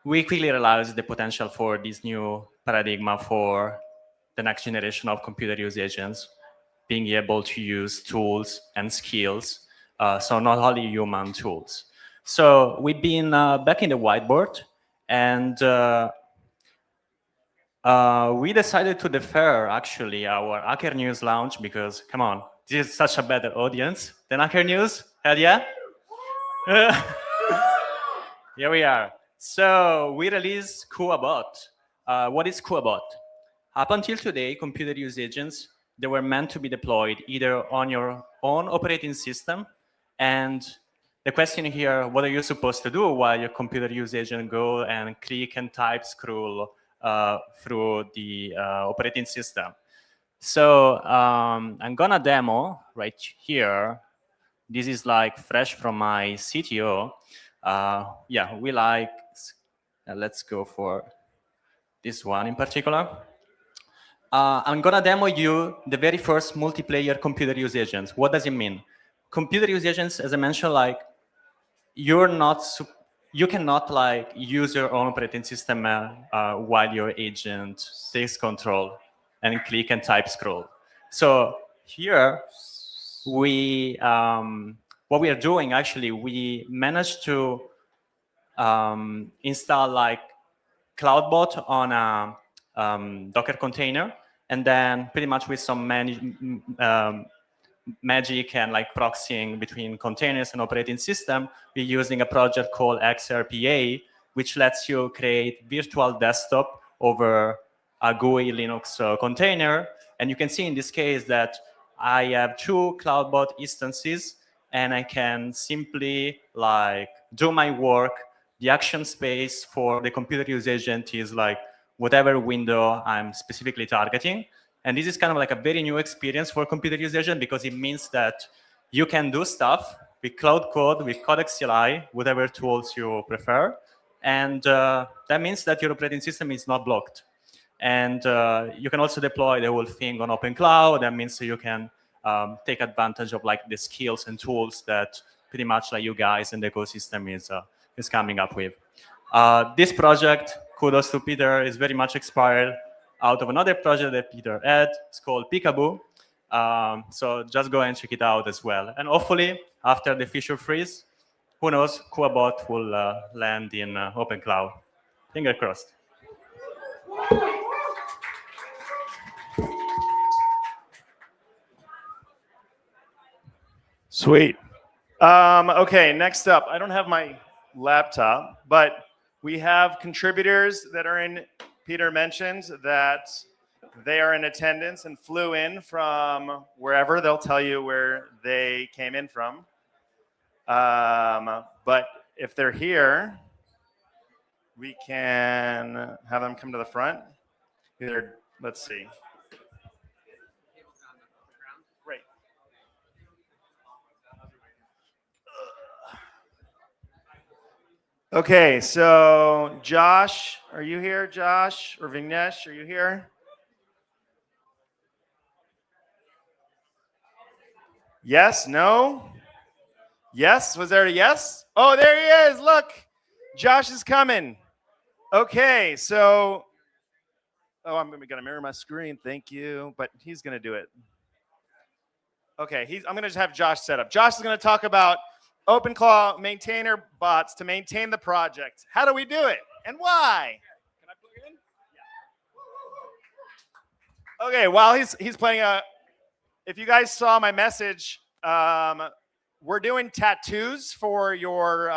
S: we quickly realized the potential for this new paradigm for the next generation of computer use agents, being able to use tools and skills, so not only human tools. So we've been back in the whiteboard, and we decided to defer, actually, our Hacker News launch because, come on, this is such a better audience than Hacker News. Hell yeah. Here we are. So we released QABot. What is QABot? Up until today, computer use agents, they were meant to be deployed either on your own operating system. And the question here, what are you supposed to do while your computer use agent go and click and type scroll through the operating system? So I'm gonna demo right here. This is like fresh from my CTO. Yeah, we like, let's go for this one in particular. I'm gonna demo you the very first multiplayer computer use agents. What does it mean? Computer use agents, as I mentioned, like you're not you cannot like use your own operating system while your agent takes control and click and type scroll. So here we what we are doing actually, we managed to install like CloudBot on a Docker container, and then pretty much with some magic and like proxying between containers and operating system, we're using a project called XRPA, which lets you create virtual desktop over a GUI Linux container. And you can see in this case that I have 2 CloudBot instances, and I can simply like do my work. The action space for the computer use agent is like whatever window I'm specifically targeting. And this is kind of like a very new experience for computer use agent, because it means that you can do stuff with Cloud Code, with Codex CLI, whatever tools you prefer. And that means that your operating system is not blocked. And you can also deploy the whole thing on open cloud. That means you can take advantage of like the skills and tools that pretty much like you guys and the ecosystem is coming up with. This project, kudos to Peter, is very much inspired out of another project that Peter had. It's called Peekaboo. So just go and check it out as well. And hopefully, after the feature freeze, who knows, KuaBot will land in open cloud. Finger crossed.
T: Sweet. Okay, next up, I don't have my laptop, but we have contributors that are in. Peter mentioned that they are in attendance and flew in from wherever. They'll tell you where they came in from. But if they're here, we can have them come to the front. Either, let's see. Great. Okay, so Josh, are you here? Josh or Vignesh, are you here? Yes, no? Yes, was there a yes? Oh, there he is, look. Josh is coming. Okay, so, oh, I'm gonna mirror my screen, thank you, but he's gonna do it. Okay, I'm gonna just have Josh set up. Josh is gonna talk about OpenClaw maintainer bots to maintain the project. How do we do it and why? Can I plug it in? Okay, while he's playing if you guys saw my message, we're doing tattoos for your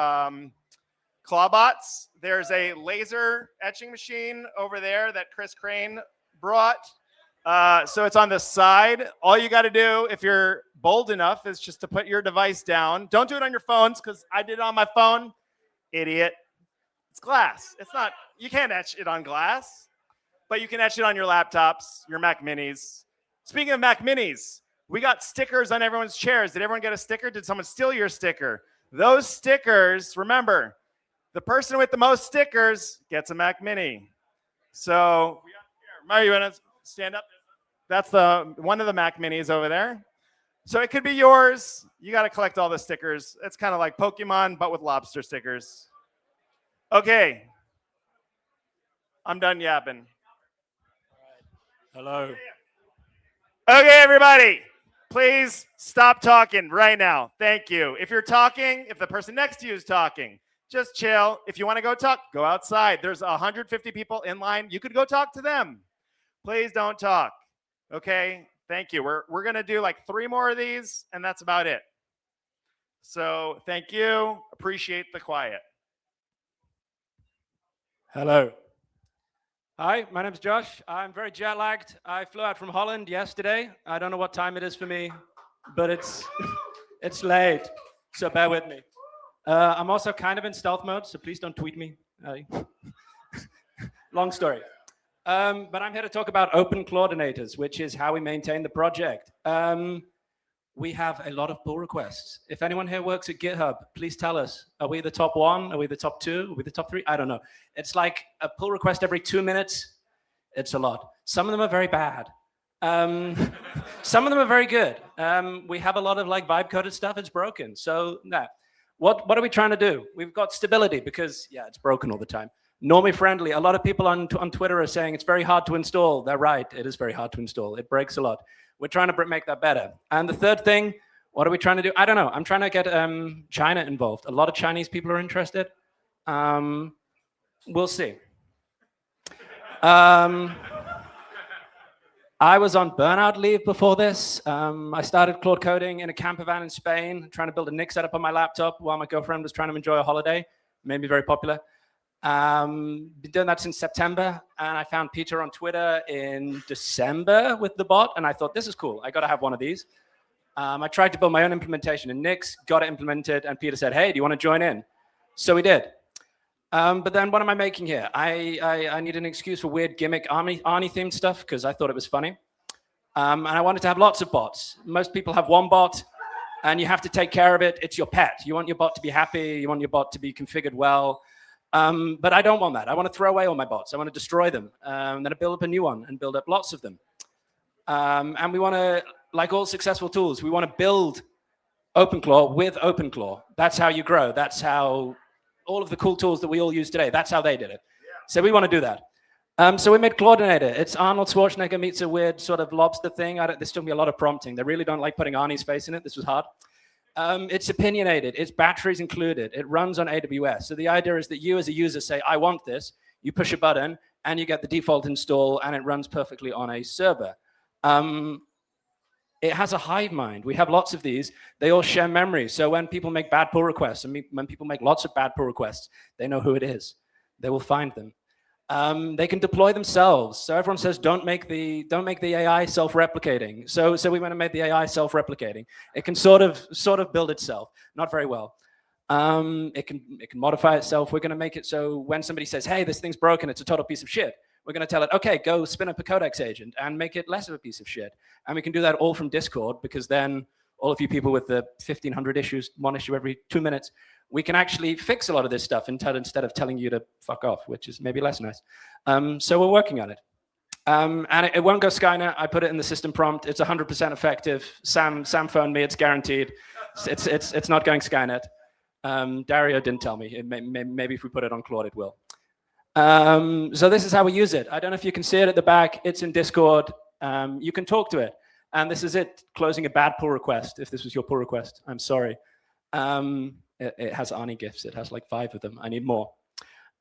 T: ClawBots. There's a laser etching machine over there that Chris Crane brought. So it's on the side. All you got to do, if you're bold enough, is just to put your device down. Don't do it on your phones, because I did it on my phone. Idiot. It's glass. It's not, you can't etch it on glass, but you can etch it on your laptops, your Mac Minis. Speaking of Mac Minis, we got stickers on everyone's chairs. Did everyone get a sticker? Did someone steal your sticker? Those stickers, remember, the person with the most stickers gets a Mac Mini. So, Mario, you want to stand up? That's one of the Mac Minis over there. So it could be yours. You got to collect all the stickers. It's kind of like Pokemon, but with lobster stickers. Okay. I'm done yapping.
U: Hello.
T: Okay, everybody. Please stop talking right now. Thank you. If you're talking, if the person next to you is talking, just chill. If you want to go talk, go outside. There's 150 people in line. You could go talk to them. Please don't talk. Okay, thank you. We're gonna do like 3 more of these, and that's about it. So thank you. Appreciate the quiet.
U: Hello. Hi, my name's Josh. I'm very jet lagged. I flew out from Holland yesterday. I don't know what time it is for me, but it's it's late. So bear with me. I'm also kind of in stealth mode, so please don't tweet me. Long story. But I'm here to talk about open coordinators, which is how we maintain the project. We have a lot of pull requests. If anyone here works at GitHub, please tell us. Are we the top 1? Are we the top 2? Are we the top 3? I don't know. It's like a pull request every 2 minutes. It's a lot. Some of them are very bad. Some of them are very good. We have a lot of like vibe coded stuff. It's broken. So that. What are we trying to do? We've got stability because, yeah, it's broken all the time. Normie friendly. A lot of people on Twitter are saying it's very hard to install. They're right. It is very hard to install. It breaks a lot. We're trying to make that better. And the third thing, what are we trying to do? I don't know. I'm trying to get China involved. A lot of Chinese people are interested. We'll see. I was on burnout leave before this. I started Claude coding in a camper van in Spain, trying to build a NIC setup on my laptop while my girlfriend was trying to enjoy a holiday. Made me very popular. Been doing that since September, and I found Peter on Twitter in December with the bot, and I thought, this is cool. I got to have one of these. I tried to build my own implementation in Nix, got it implemented, and Peter said, hey, do you want to join in? So we did. But then what am I making here? I need an excuse for weird gimmick Arnie-themed stuff because I thought it was funny. And I wanted to have lots of bots. Most people have one bot, and you have to take care of it. It's your pet. You want your bot to be happy. You want your bot to be configured well. But I don't want that. I want to throw away all my bots. I want to destroy them. Then I build up a new one and build up lots of them. And we want to, like all successful tools, we want to build OpenClaw with OpenClaw. That's how you grow. That's how all of the cool tools that we all use today, that's how they did it. So we want to do that. So we made Claudinator. It's Arnold Schwarzenegger meets a weird sort of lobster thing. This took me a lot of prompting. They really don't like putting Arnie's face in it. This was hard. It's opinionated. It's batteries included. It runs on AWS. So the idea is that you as a user say, I want this. You push a button, and you get the default install, and it runs perfectly on a server. It has a hive mind. We have lots of these. They all share memory. So when people make bad pull requests, and when people make lots of bad pull requests, they know who it is. They will find them. They can deploy themselves. So everyone says, don't make the AI self-replicating. So we want to make the AI self-replicating. It can sort of build itself, not very well. It can modify itself. We're going to make it so when somebody says, hey, this thing's broken, it's a total piece of shit, we're going to tell it, okay, go spin up a Codex agent and make it less of a piece of shit. And we can do that all from Discord, because then all of you people with the 1,500 issues, one issue every 2 minutes, we can actually fix a lot of this stuff instead of telling you to fuck off, which is maybe less nice. So we're working on it. And it won't go Skynet. I put it in the system prompt. It's 100% effective. Sam phoned me. It's guaranteed. It's not going Skynet. Dario didn't tell me. Maybe if we put it on Claude, it will. So this is how we use it. I don't know if you can see it at the back. It's in Discord. You can talk to it. And this is it, closing a bad pull request. If this was your pull request, I'm sorry. It has Arnie GIFs. It has like 5 of them. I need more.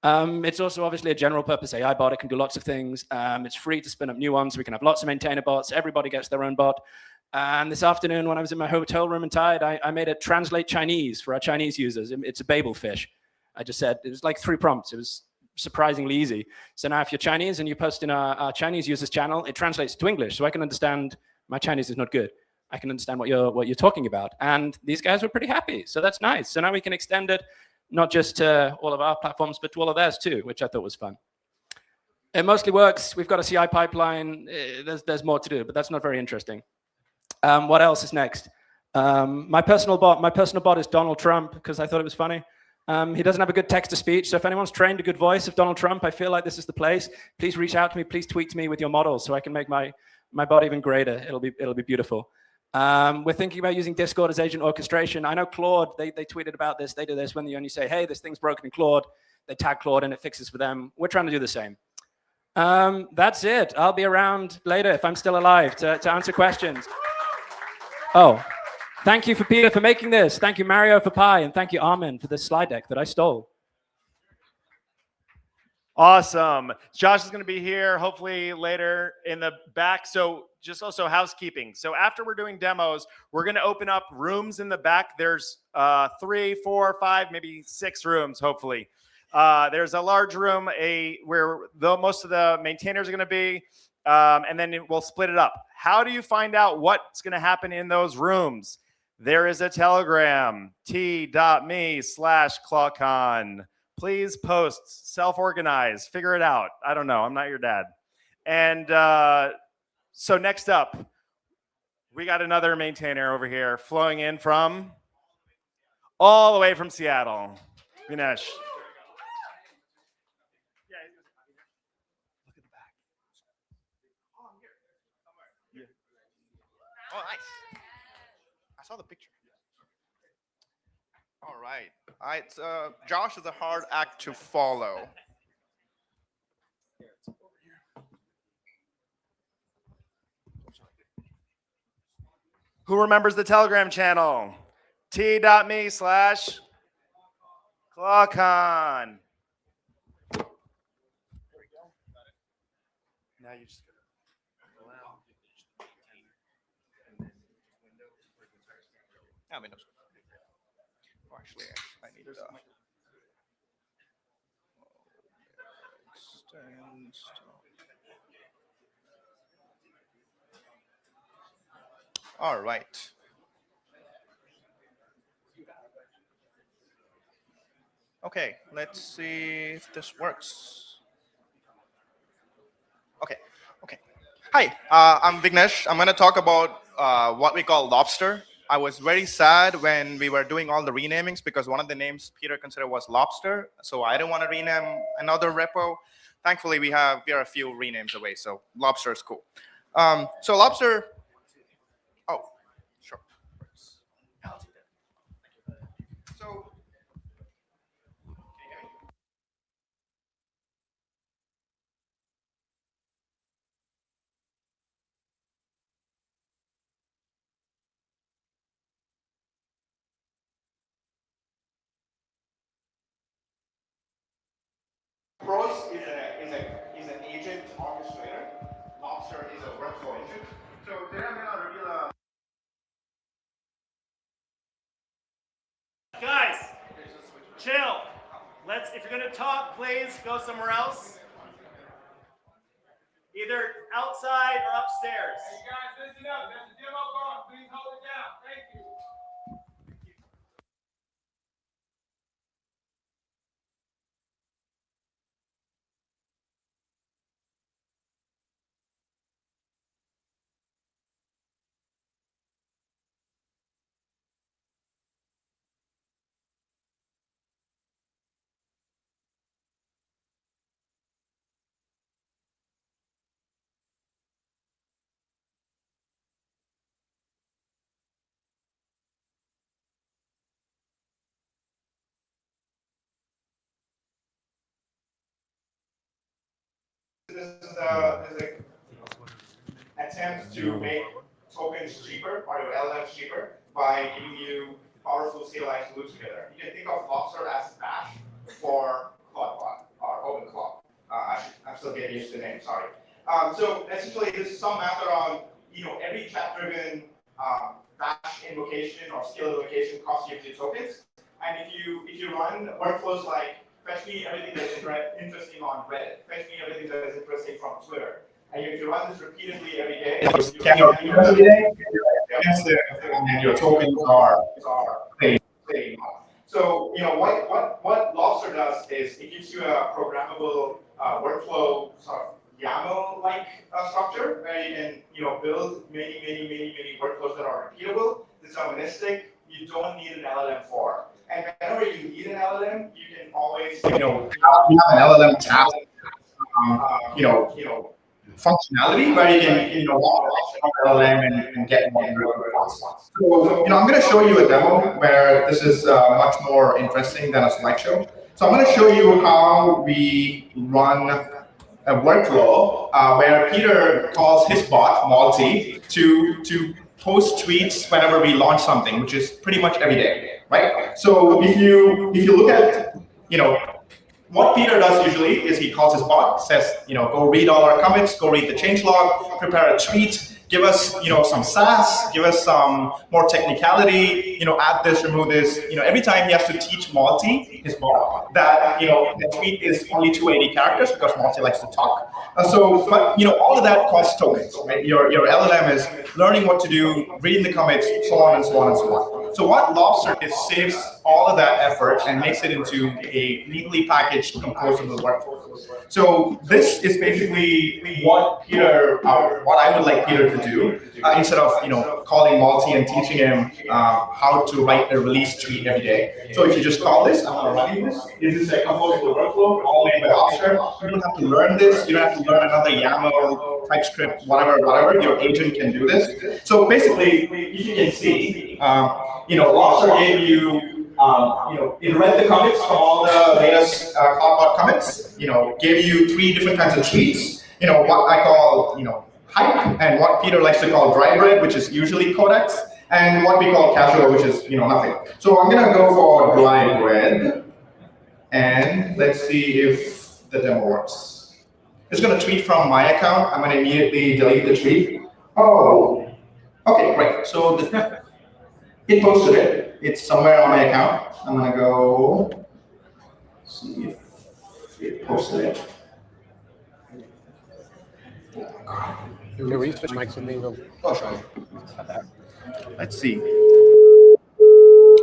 U: It's also obviously a general purpose AI bot. It can do lots of things. It's free to spin up new ones. We can have lots of maintainer bots. Everybody gets their own bot. And this afternoon, when I was in my hotel room in Tide, I made it translate Chinese for our Chinese users. It's a Babel fish. I just said, it was like 3 prompts. It was surprisingly easy. So now if you're Chinese and you post in our Chinese users channel, it translates to English. So I can understand, my Chinese is not good. I can understand what you're talking about. And these guys were pretty happy. So that's nice. So now we can extend it, not just to all of our platforms, but to all of theirs too, which I thought was fun. It mostly works. We've got a CI pipeline. There's more to do, but that's not very interesting. What else is next? My personal bot is Donald Trump, because I thought it was funny. He doesn't have a good text-to-speech, so if anyone's trained a good voice of Donald Trump, I feel like this is the place. Please reach out to me. Please tweet to me with your models so I can make my bot even greater. It'll be beautiful. We're thinking about using Discord as agent orchestration. I know Claude, they tweeted about this. They do this when you only say, hey, this thing's broken in Claude. They tag Claude and it fixes for them. We're trying to do the same. That's it. I'll be around later if I'm still alive to answer questions. Oh, thank you for Peter for making this. Thank you, Mario, for Pi. And thank you, Armin, for this slide deck that I stole.
T: Awesome. Josh is going to be here hopefully later in the back. So just also housekeeping. So after we're doing demos, we're going to open up rooms in the back. There's 3, 4, 5, maybe 6 rooms, hopefully. There's a large room where most of the maintainers are going to be, and then we'll split it up. How do you find out what's going to happen in those rooms? There is a Telegram, t.me/ClawCon. Please post, self-organize, figure it out. I don't know. I'm not your dad. And so next up, we got another maintainer over here flowing in from all the way from Seattle. Vinesh.
F: Oh, nice. I saw the picture.
C: All right. Josh is a hard act to follow.
T: Who remembers the Telegram channel? t.me/ClawCon. Now you just actually, I need extend. All right. Okay, let's see if this works. Okay, okay. Hi, I'm Vignesh. I'm going to talk about what we call Lobster. I was very sad when we were doing all the renamings because one of the names Peter considered was Lobster, so I didn't want to rename another repo. Thankfully, we are a few renames away, so Lobster is cool. So Lobster. Oh, sure. So. Pros is an agent orchestrator. Lobster is a workflow engine. So today I'm going to reveal a. Guys, chill. If you're gonna talk, please go somewhere else. Either outside or upstairs.
G: Hey guys, listen up. There's a demo going. Please hold it down. Thank you.
C: This is an attempt to make tokens cheaper, or your LLMs cheaper, by giving you powerful serialized glue together. You can think of Lobster as Bash for ClawCon or OpenClaw. I'm still getting used to the name. Sorry. So essentially, this is some math around every chat-driven Bash invocation or scale invocation costs you a few tokens. And if you run workflows like fetch me everything that's interesting on Reddit, fetch me everything that is interesting from Twitter, and if you run this repeatedly every day, and your tokens are paid. So what Lobster does is it gives you a programmable workflow sort of YAML-like structure where you can build many workflows that are repeatable, deterministic. You don't need an LLM for. And whenever you need an LLM, you can always have an LLM task functionality where you can launch an LLM and get more response. So I'm going to show you a demo where this is much more interesting than a slideshow. So I'm going to show you how we run a workflow where Peter calls his bot Malty to post tweets whenever we launch something, which is pretty much every day, right? So if you look at what Peter does usually is he calls his bot, says go read all our commits, go read the changelog, prepare a tweet, give us some sass, give us some more technicality, add this, remove this. Every time he has to teach Malty, his bot, that the tweet is only 280 characters because Malty likes to talk. But all of that costs tokens, right? Your LLM is learning what to do, reading the commits, so on and so on and so on. So what Lobster is saves all of that effort and makes it into a neatly packaged composable workflow. So this is basically what what I would like Peter to do instead of calling Malty and teaching him how to write a release tweet every day. So if you just call this, I'm going to run you this. This is a composable workflow all made by Lobster. You don't have to learn this. You don't have to learn another YAML, TypeScript, whatever. Your agent can do this. So basically, if you can see, Lobster gave you
F: It read the commits from all the latest ClawCon commits. Gave you 3 different kinds of tweets. What I call hype, and what Peter likes to call dry bread, which is usually codex, and what we call casual, which is nothing. So I'm gonna go for dry bread, and let's see if the demo works. It's gonna tweet from my account. I'm gonna immediately delete the tweet. Oh, okay, great. So it posted it. It's somewhere on my account. I'm gonna go see if it posted it.
P: Can we switch mics with me?
F: Oh, sure. Let's see.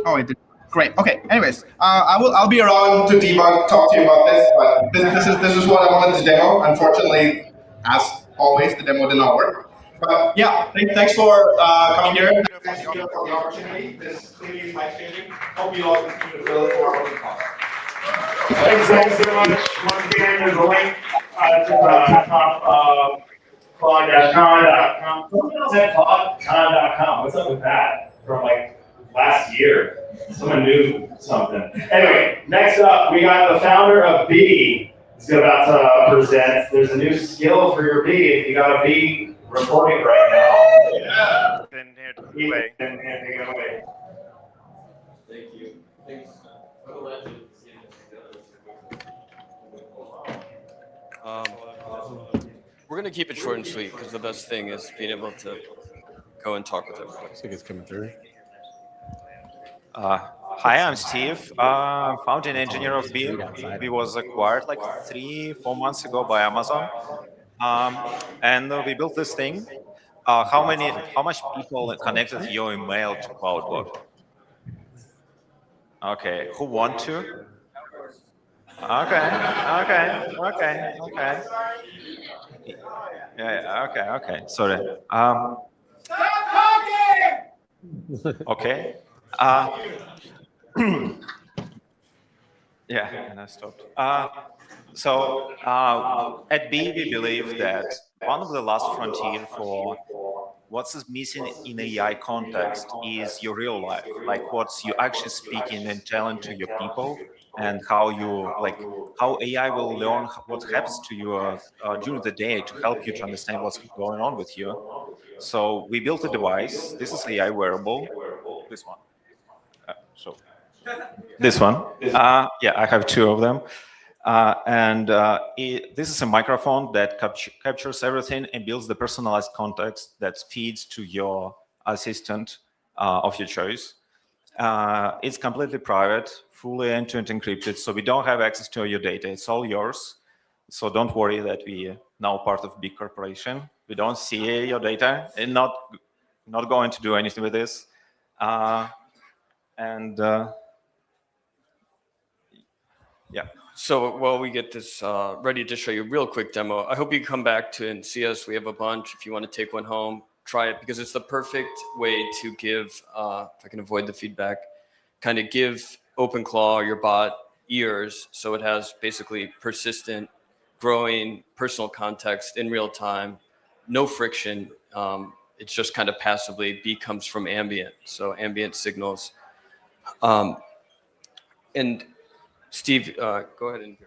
F: Oh, it did. Great. Okay. Anyways, I'll be around to debug, talk to you about this. But this is what I wanted to demo. Unfortunately, as always, the demo did not work. But yeah, thanks for coming here. Thanks for the opportunity. This is clearly life-changing. Hope you all continue to build for our open cause.
D: Thanks so much. Once again, there's a link to the top of claw-con.com. Someone else at claw-con.com. What's up with that? From last year. Someone knew something. Anyway, next up, we got the founder of B. He's about to present. There's a new skill for your B. If you got a B, report it right now. Yeah.
T: Then here, take it away.
V: Thank you. Thanks. We're going to keep it short and sweet because the best thing is being able to go and talk with everybody.
P: I think it's coming through.
W: Hi, I'm Steve, founding engineer of B. B was acquired 3-4 months ago by Amazon, and we built this thing. How much people connected your email to CloudBot? Okay, who want to? Okay. Yeah, okay. Sorry. Okay. Yeah, and I stopped. So at B, we believe that one of the last frontier for what's missing in AI context is your real life, what's you actually speaking and telling to your people, and how how AI will learn what happens to you during the day to help you to understand what's going on with you. So we built a device. This is AI wearable. This one. This one. Yeah, I have 2 of them. This is a microphone that captures everything and builds the personalized context that feeds to your assistant of your choice. It's completely private, fully end-to-end encrypted, so we don't have access to your data. It's all yours. So don't worry that we now part of big corporation. We don't see your data and not going to do anything with this. Yeah.
V: So while we get this ready to show you a real quick demo, I hope you come back to and see us. We have a bunch. If you want to take one home, try it, because it's the perfect way to give, if I can avoid the feedback, kind of give OpenClaw, your bot, ears. So it has basically persistent, growing personal context in real time, no friction. It's just kind of passively. B comes from ambient, so ambient signals. And Steve, go ahead and.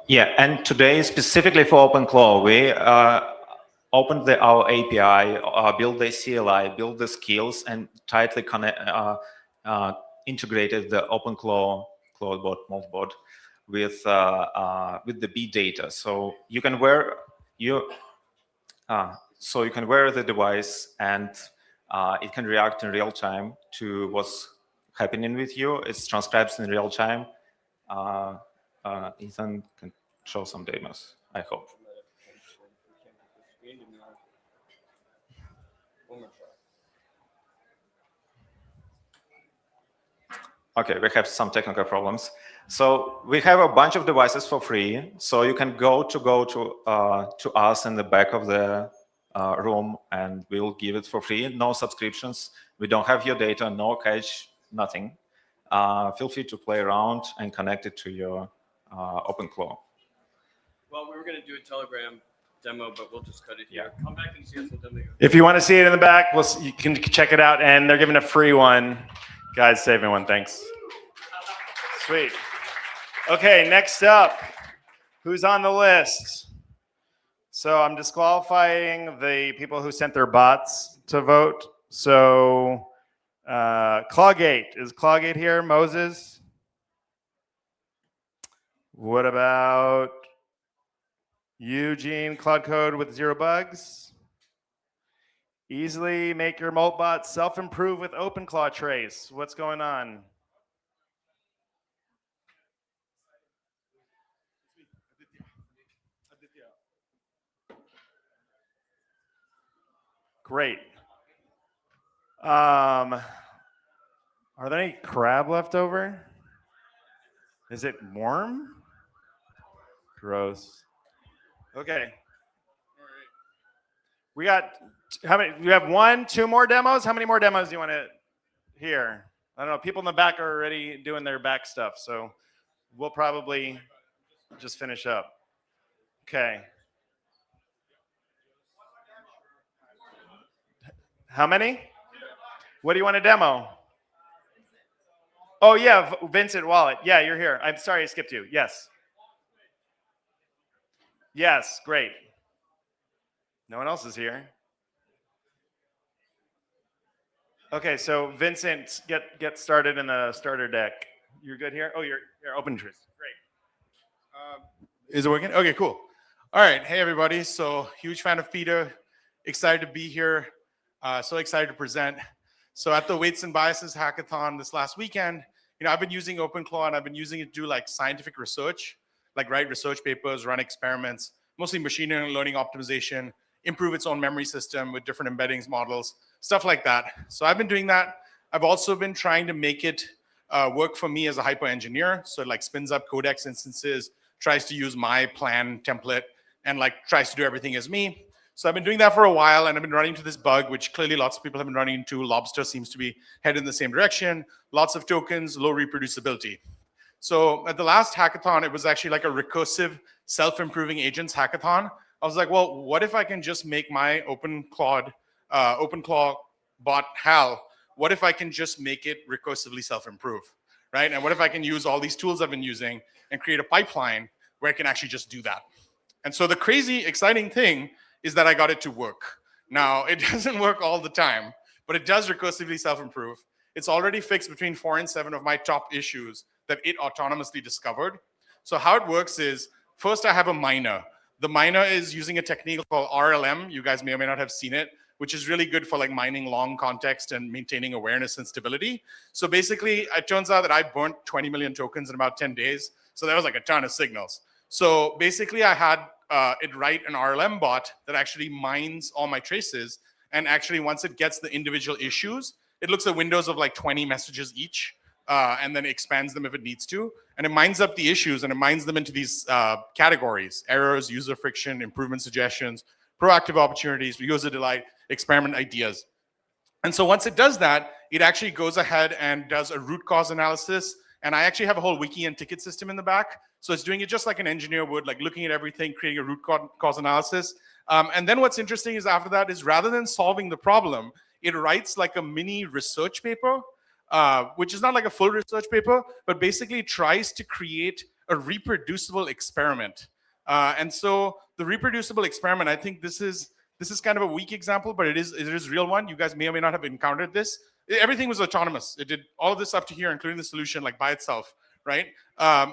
W: Yeah, and today specifically for OpenClaw, we opened our API, built the CLI, built the skills, and tightly integrated the OpenClaw CloudBot multibot with the B data. So you can wear the device, and it can react in real time to what's happening with you. It's transcribes in real time. Ethan can show some demos, I hope. Okay, we have some technical problems. So we have a bunch of devices for free. So you can go to us in the back of the room, and we'll give it for free. No subscriptions. We don't have your data, no cache, nothing. Feel free to play around and connect it to your OpenClaw.
V: Well, we were going to do a Telegram demo, but we'll just cut it here. Come back and see us in demo.
T: If you want to see it in the back, you can check it out, and they're giving a free one. Guys, saving one, thanks. Sweet. Okay, next up, who's on the list? So I'm disqualifying the people who sent their bots to vote. So ClawGate, is ClawGate here? Moses? What about Eugene, Cloud Code with 0 bugs? Easily make your Moltbot self-improve with OpenClaw trace. What's going on? Great. Are there any crab left over? Is it warm? Gross. Okay. We got, how many? You have 1, 2 more demos? How many more demos do you want to hear? I don't know. People in the back are already doing their back stuff, so we'll probably just finish up. Okay. How many? What do you want to demo? Oh, yeah, Vincent Wallet. Yeah, you're here. I'm sorry I skipped you. Yes. Yes, great. No one else is here. Okay, so Vincent, get started in the starter deck. You're good here? Oh, you're open truth. Great.
E: Is it working? Okay, cool. All right. Hey, everybody. So huge fan of Peter. Excited to be here. So excited to present. So at the Weights and Biases Hackathon this last weekend, I've been using OpenClaw and I've been using it to do like scientific research, like write research papers, run experiments, mostly machine learning optimization, improve its own memory system with different embeddings models, stuff like that. So I've been doing that. I've also been trying to make it work for me as a hyper engineer. So it like spins up Codex instances, tries to use my plan template, and like tries to do everything as me. So I've been doing that for a while, and I've been running into this bug, which clearly lots of people have been running into. Lobster seems to be headed in the same direction. Lots of tokens, low reproducibility. So at the last hackathon, it was actually like a recursive self-improving agents hackathon. I was like, well, what if I can just make my OpenClaw bot HAL? What if I can just make it recursively self-improve, right? And what if I can use all these tools I've been using and create a pipeline where I can actually just do that? And so the crazy, exciting thing is that I got it to work. Now, it doesn't work all the time, but it does recursively self-improve. It's already fixed between 4 and 7 of my top issues that it autonomously discovered. So how it works is, first I have a miner. The miner is using a technique called RLM. You guys may or may not have seen it, which is really good for like mining long context and maintaining awareness and stability. So basically, it turns out that I burnt 20 million tokens in about 10 days. So that was like a ton of signals. So basically, I had it write an RLM bot that actually mines all my traces. And actually, once it gets the individual issues, it looks at windows of like 20 messages each, and then expands them if it needs to. And it mines up the issues, and it mines them into these categories: errors, user friction, improvement suggestions, proactive opportunities, user delight, experiment ideas. And so once it does that, it actually goes ahead and does a root cause analysis. And I actually have a whole wiki and ticket system in the back. So it's doing it just like an engineer would, like looking at everything, creating a root cause analysis. And then what's interesting is after that is rather than solving the problem, it writes like a mini research paper, which is not like a full research paper, but basically tries to create a reproducible experiment. And so the reproducible experiment, I think this is kind of a weak example, but it is a real one. You guys may or may not have encountered this. Everything was autonomous. It did all of this up to here, including the solution, like by itself, right?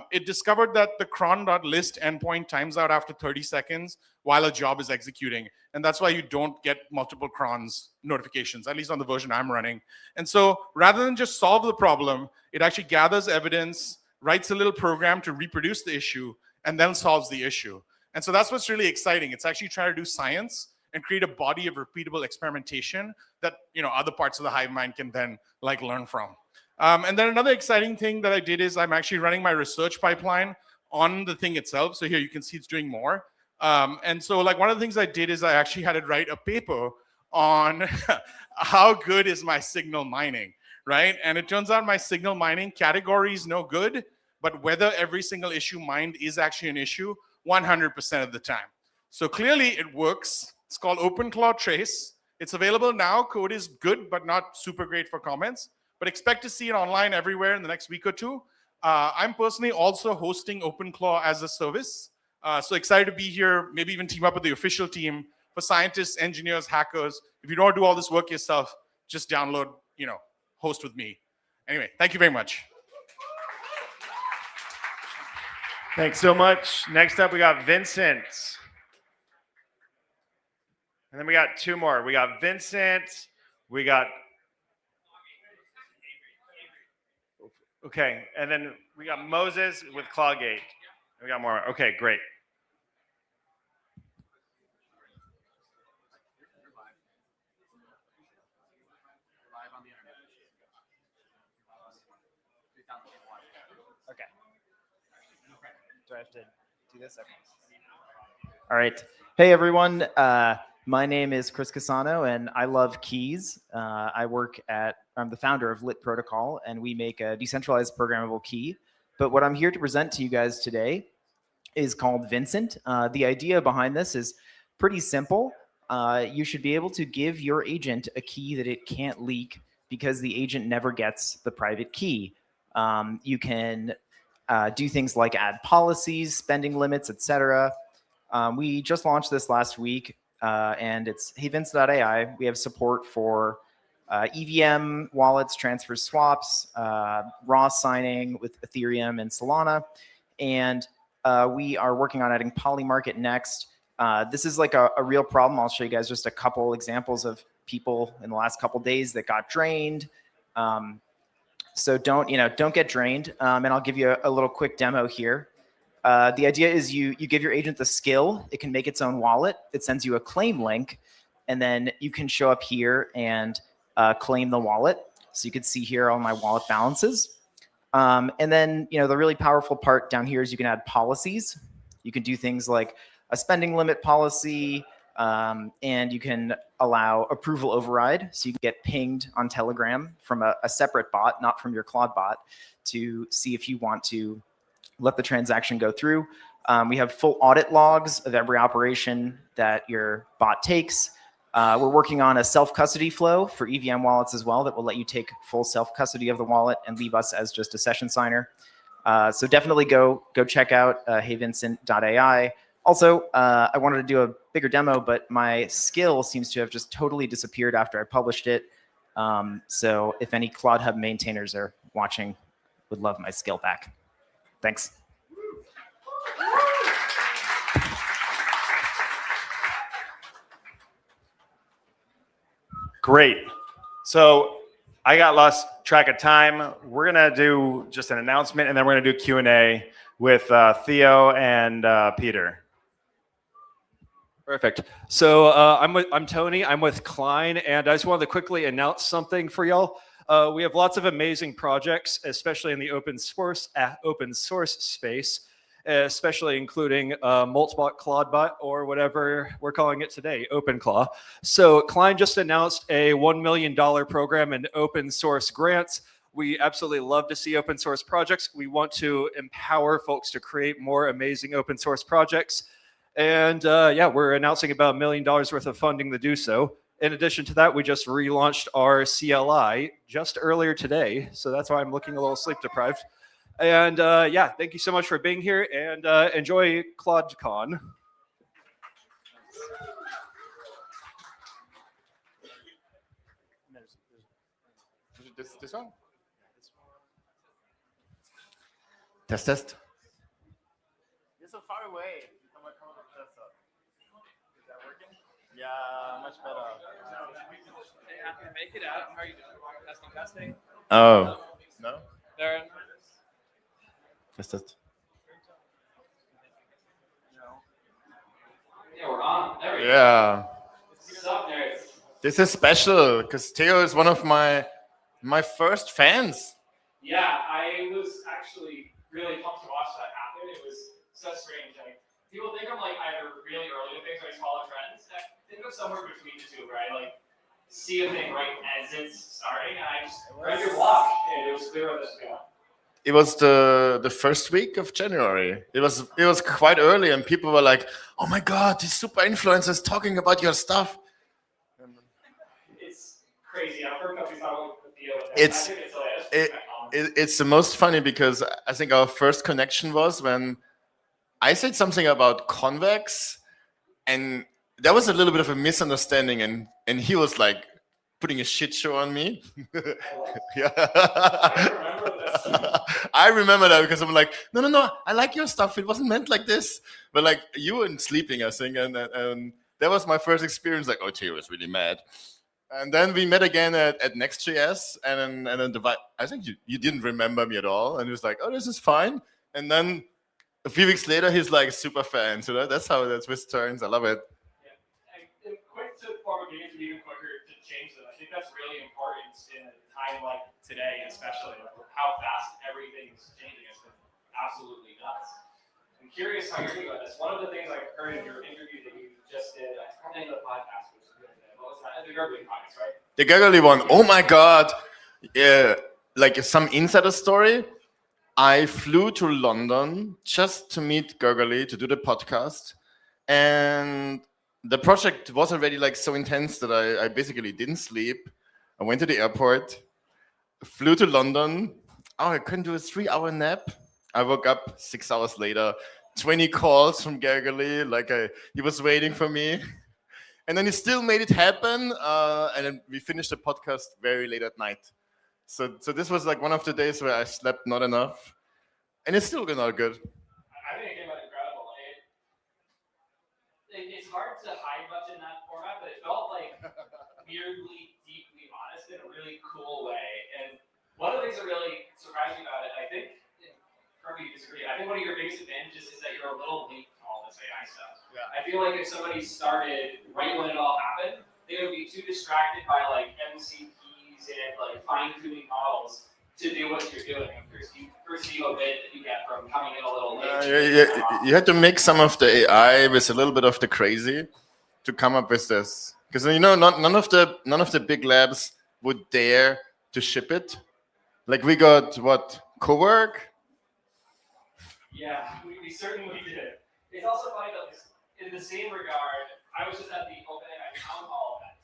E: It discovered that the cron.list endpoint times out after 30 seconds while a job is executing. And that's why you don't get multiple crons notifications, at least on the version I'm running. And so rather than just solve the problem, it actually gathers evidence, writes a little program to reproduce the issue, and then solves the issue. And so that's what's really exciting. It's actually trying to do science and create a body of repeatable experimentation that other parts of the hive mind can then like learn from. And then another exciting thing that I did is I'm actually running my research pipeline on the thing itself. So here you can see it's doing more. And so like one of the things I did is I actually had it write a paper on how good is my signal mining, right? And it turns out my signal mining category is no good, but whether every single issue mined is actually an issue 100% of the time. So clearly it works. It's called OpenClaw Trace. It's available now. Code is good, but not super great for comments. But expect to see it online everywhere in the next week or two. I'm personally also hosting OpenClaw as a service. So excited to be here, maybe even team up with the official team for scientists, engineers, hackers. If you don't want to do all this work yourself, just download, host with me. Anyway, thank you very much.
T: Thanks so much. Next up, we got Vincent. And then we got two more. We got Vincent. We got... Okay, and then we got Moses with ClawGate. We got more. Okay, great.
H: Okay. Do I have to do this? Okay. All right. Hey, everyone. My name is Chris Casano, and I love keys. I'm the founder of Lit Protocol, and we make a decentralized programmable key. But what I'm here to present to you guys today is called Vincent. The idea behind this is pretty simple. You should be able to give your agent a key that it can't leak because the agent never gets the private key. You can do things like add policies, spending limits, etc. We just launched this last week, and it's heyvince.ai. We have support for EVM wallets, transfer swaps, raw signing with Ethereum and Solana, and we are working on adding Polymarket next. This is like a real problem. I'll show you guys just a couple examples of people in the last couple days that got drained. So don't get drained. And I'll give you a little quick demo here. The idea is you give your agent the skill. It can make its own wallet. It sends you a claim link, and then you can show up here and claim the wallet. So you can see here all my wallet balances. And then the really powerful part down here is you can add policies. You can do things like a spending limit policy, and you can allow approval override. So you can get pinged on Telegram from a separate bot, not from your Claude bot, to see if you want to let the transaction go through. We have full audit logs of every operation that your bot takes. We're working on a self-custody flow for EVM wallets as well that will let you take full self-custody of the wallet and leave us as just a session signer. So definitely go check out heyvincent.ai. Also, I wanted to do a bigger demo, but my skill seems to have just totally disappeared after I published it. So if any Claude Hub maintainers are watching, would love my skill back. Thanks.
T: Great. So I got lost track of time. We're going to do just an announcement, and then we're going to do Q&A with Theo and Peter.
U: Perfect. So I'm Tony. I'm with Klein, and I just wanted to quickly announce something for y'all. We have lots of amazing projects, especially in the open source space, especially including Moltbot, ClawDBot, or whatever we're calling it today, OpenClaw. So Klein just announced a $1 million program in open source grants. We absolutely love to see open source projects. We want to empower folks to create more amazing open source projects. And yeah, we're announcing about $1 million worth of funding to do so. In addition to that, we just relaunched our CLI just earlier today. So that's why I'm looking a little sleep deprived. And yeah, thank you so much for being here, and enjoy ClawCon.
C: This one? Test.
N: You're so far away. I'm gonna come up with this up. Is that working? Yeah, much better.
U: Hey, happy to make it out. How are you doing? Testing.
C: Oh, no?
U: Darren.
C: Test.
U: Yeah, we're on. There we go.
C: Yeah.
U: What's up, nerds?
C: This is special because Theo is one of my first fans.
U: Yeah, I was actually really pumped to watch that happen. It was so strange. Like, people think I'm like either really early to things or I follow trends. I think I'm somewhere between the two, right? Like, see a thing right as it's starting, and I just read your blog, and it was clear where this was going.
C: it was the first week of January. It was quite early, and people were like, "Oh my God, these super influencers talking about your stuff."
T: It's crazy. I've heard companies not only deal with that.
C: It's
T: I think it's hilarious.
C: it's the most funny because I think our first connection was when I said something about convex, and there was a little bit of a misunderstanding, and he was like putting a shit show on me. Yeah. I remember that because I'm like, no, I like your stuff. It wasn't meant like this. But like you weren't sleeping, I think, and that was my first experience. Like, oh, Theo was really mad. And then we met again at Next.js, and then I think you didn't remember me at all, and he was like, oh, this is fine. And then a few weeks later, he's like a super fan. So that's how that twist turns. I love it.
T: And quick to form a game, even quicker to change them. I think that's really important in a time like today, especially with how fast everything's changing. It's been absolutely nuts. I'm curious how you're doing this. One of the things I heard in your interview that you just did, I can't name the podcast. What was that? The Gurgly podcast, right?
C: The Gurgly one. Oh my God. Yeah, like some insider story. I flew to London just to meet Gurgly to do the podcast, and the project was already like so intense that I basically didn't sleep. I went to the airport, flew to London. Oh, I couldn't do a 3-hour nap. I woke up 6 hours later, 20 calls from Gurgly, he was waiting for me. And then he still made it happen, and then we finished the podcast very late at night. So this was like one of the days where I slept not enough, and it's still not good.
T: I think it came out incredible. It's hard to hide much in that format, but it felt like weirdly, deeply honest in a really cool way. And one of the things that really surprised me about it, I think, correct me if you disagree, I think one of your biggest advantages is that you're a little late to all this AI stuff. Yeah. I feel like if somebody started right when it all happened, they would be too distracted by like MCPs and like fine-tuning models to do what you're doing. You perceive a bit that you get from coming in a little late.
C: You had to mix some of the AI with a little bit of the crazy to come up with this, because none of the big labs would dare to ship it. Like we got what, Cowork.
T: Yeah, we certainly did. It's also funny though, in the same regard, I was just at the OpenAI town hall event,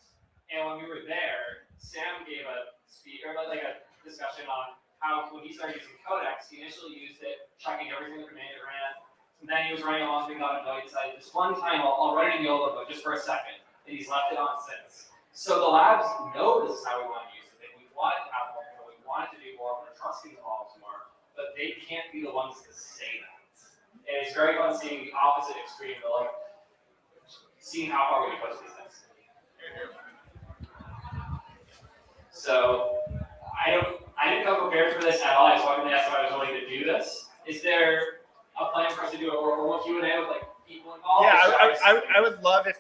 T: and when we were there, Sam gave a speech or like a discussion on how when he started using Codex, he initially used it, checking every single command it ran, and then he was running along things on a node. He decided this one time I'll run it in YOLO mode just for a second, and he's left it on since. So the labs know this is how we want to use it. We want it to have more control. We want it to do more. We're trusting the models more. But they can't be the ones to say that. And it's very fun seeing the opposite extreme, but like seeing how far we can push these things. So I didn't come prepared for this at all. I just wanted to ask if I was willing to do this. Is there a plan for us to do a formal Q&A with like people involved?
D: Yeah, I would love if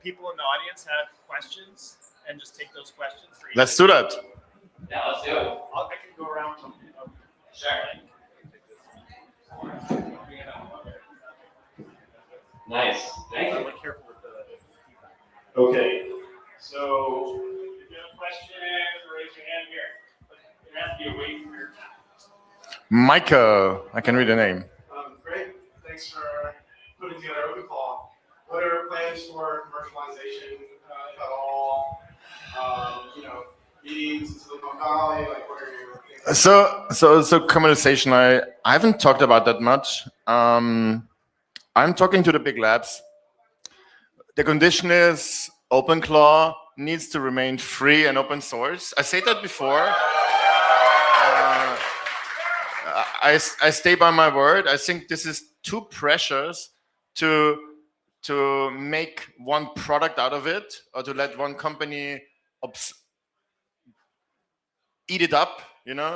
D: people in the audience have questions and just take those questions for each.
C: Let's do that.
T: Yeah, let's do it.
D: I can go around.
T: Sure. Nice. Thank you.
D: Careful with the feedback. Okay. So if you have a question, raise your hand here. It has to be away from your
C: Micah, I can read the name.
I: Great. Thanks for putting together OpenClaw. What are plans for commercialization, if at all? Meetings in Silicon Valley, like what are your things?
C: So commercialization, I haven't talked about that much. I'm talking to the big labs. The condition is OpenClaw needs to remain free and open source. I said that before. I stay by my word. I think this is too precious to make one product out of it, or to let one company eat it up,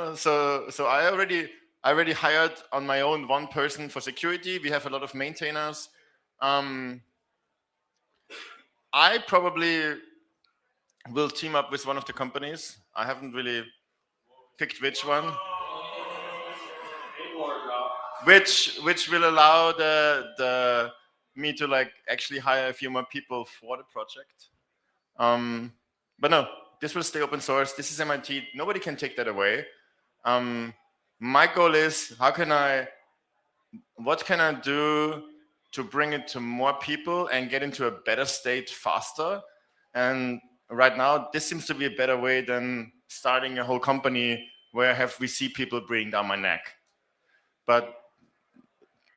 C: So I already hired on my own one person for security. We have a lot of maintainers. I probably will team up with one of the companies. I haven't really picked which one. Which will allow me to like actually hire a few more people for the project. But no, this will stay open source. This is MIT. Nobody can take that away. My goal is what can I do to bring it to more people and get into a better state faster? And right now, this seems to be a better way than starting a whole company where I have VC people breathing down my neck. But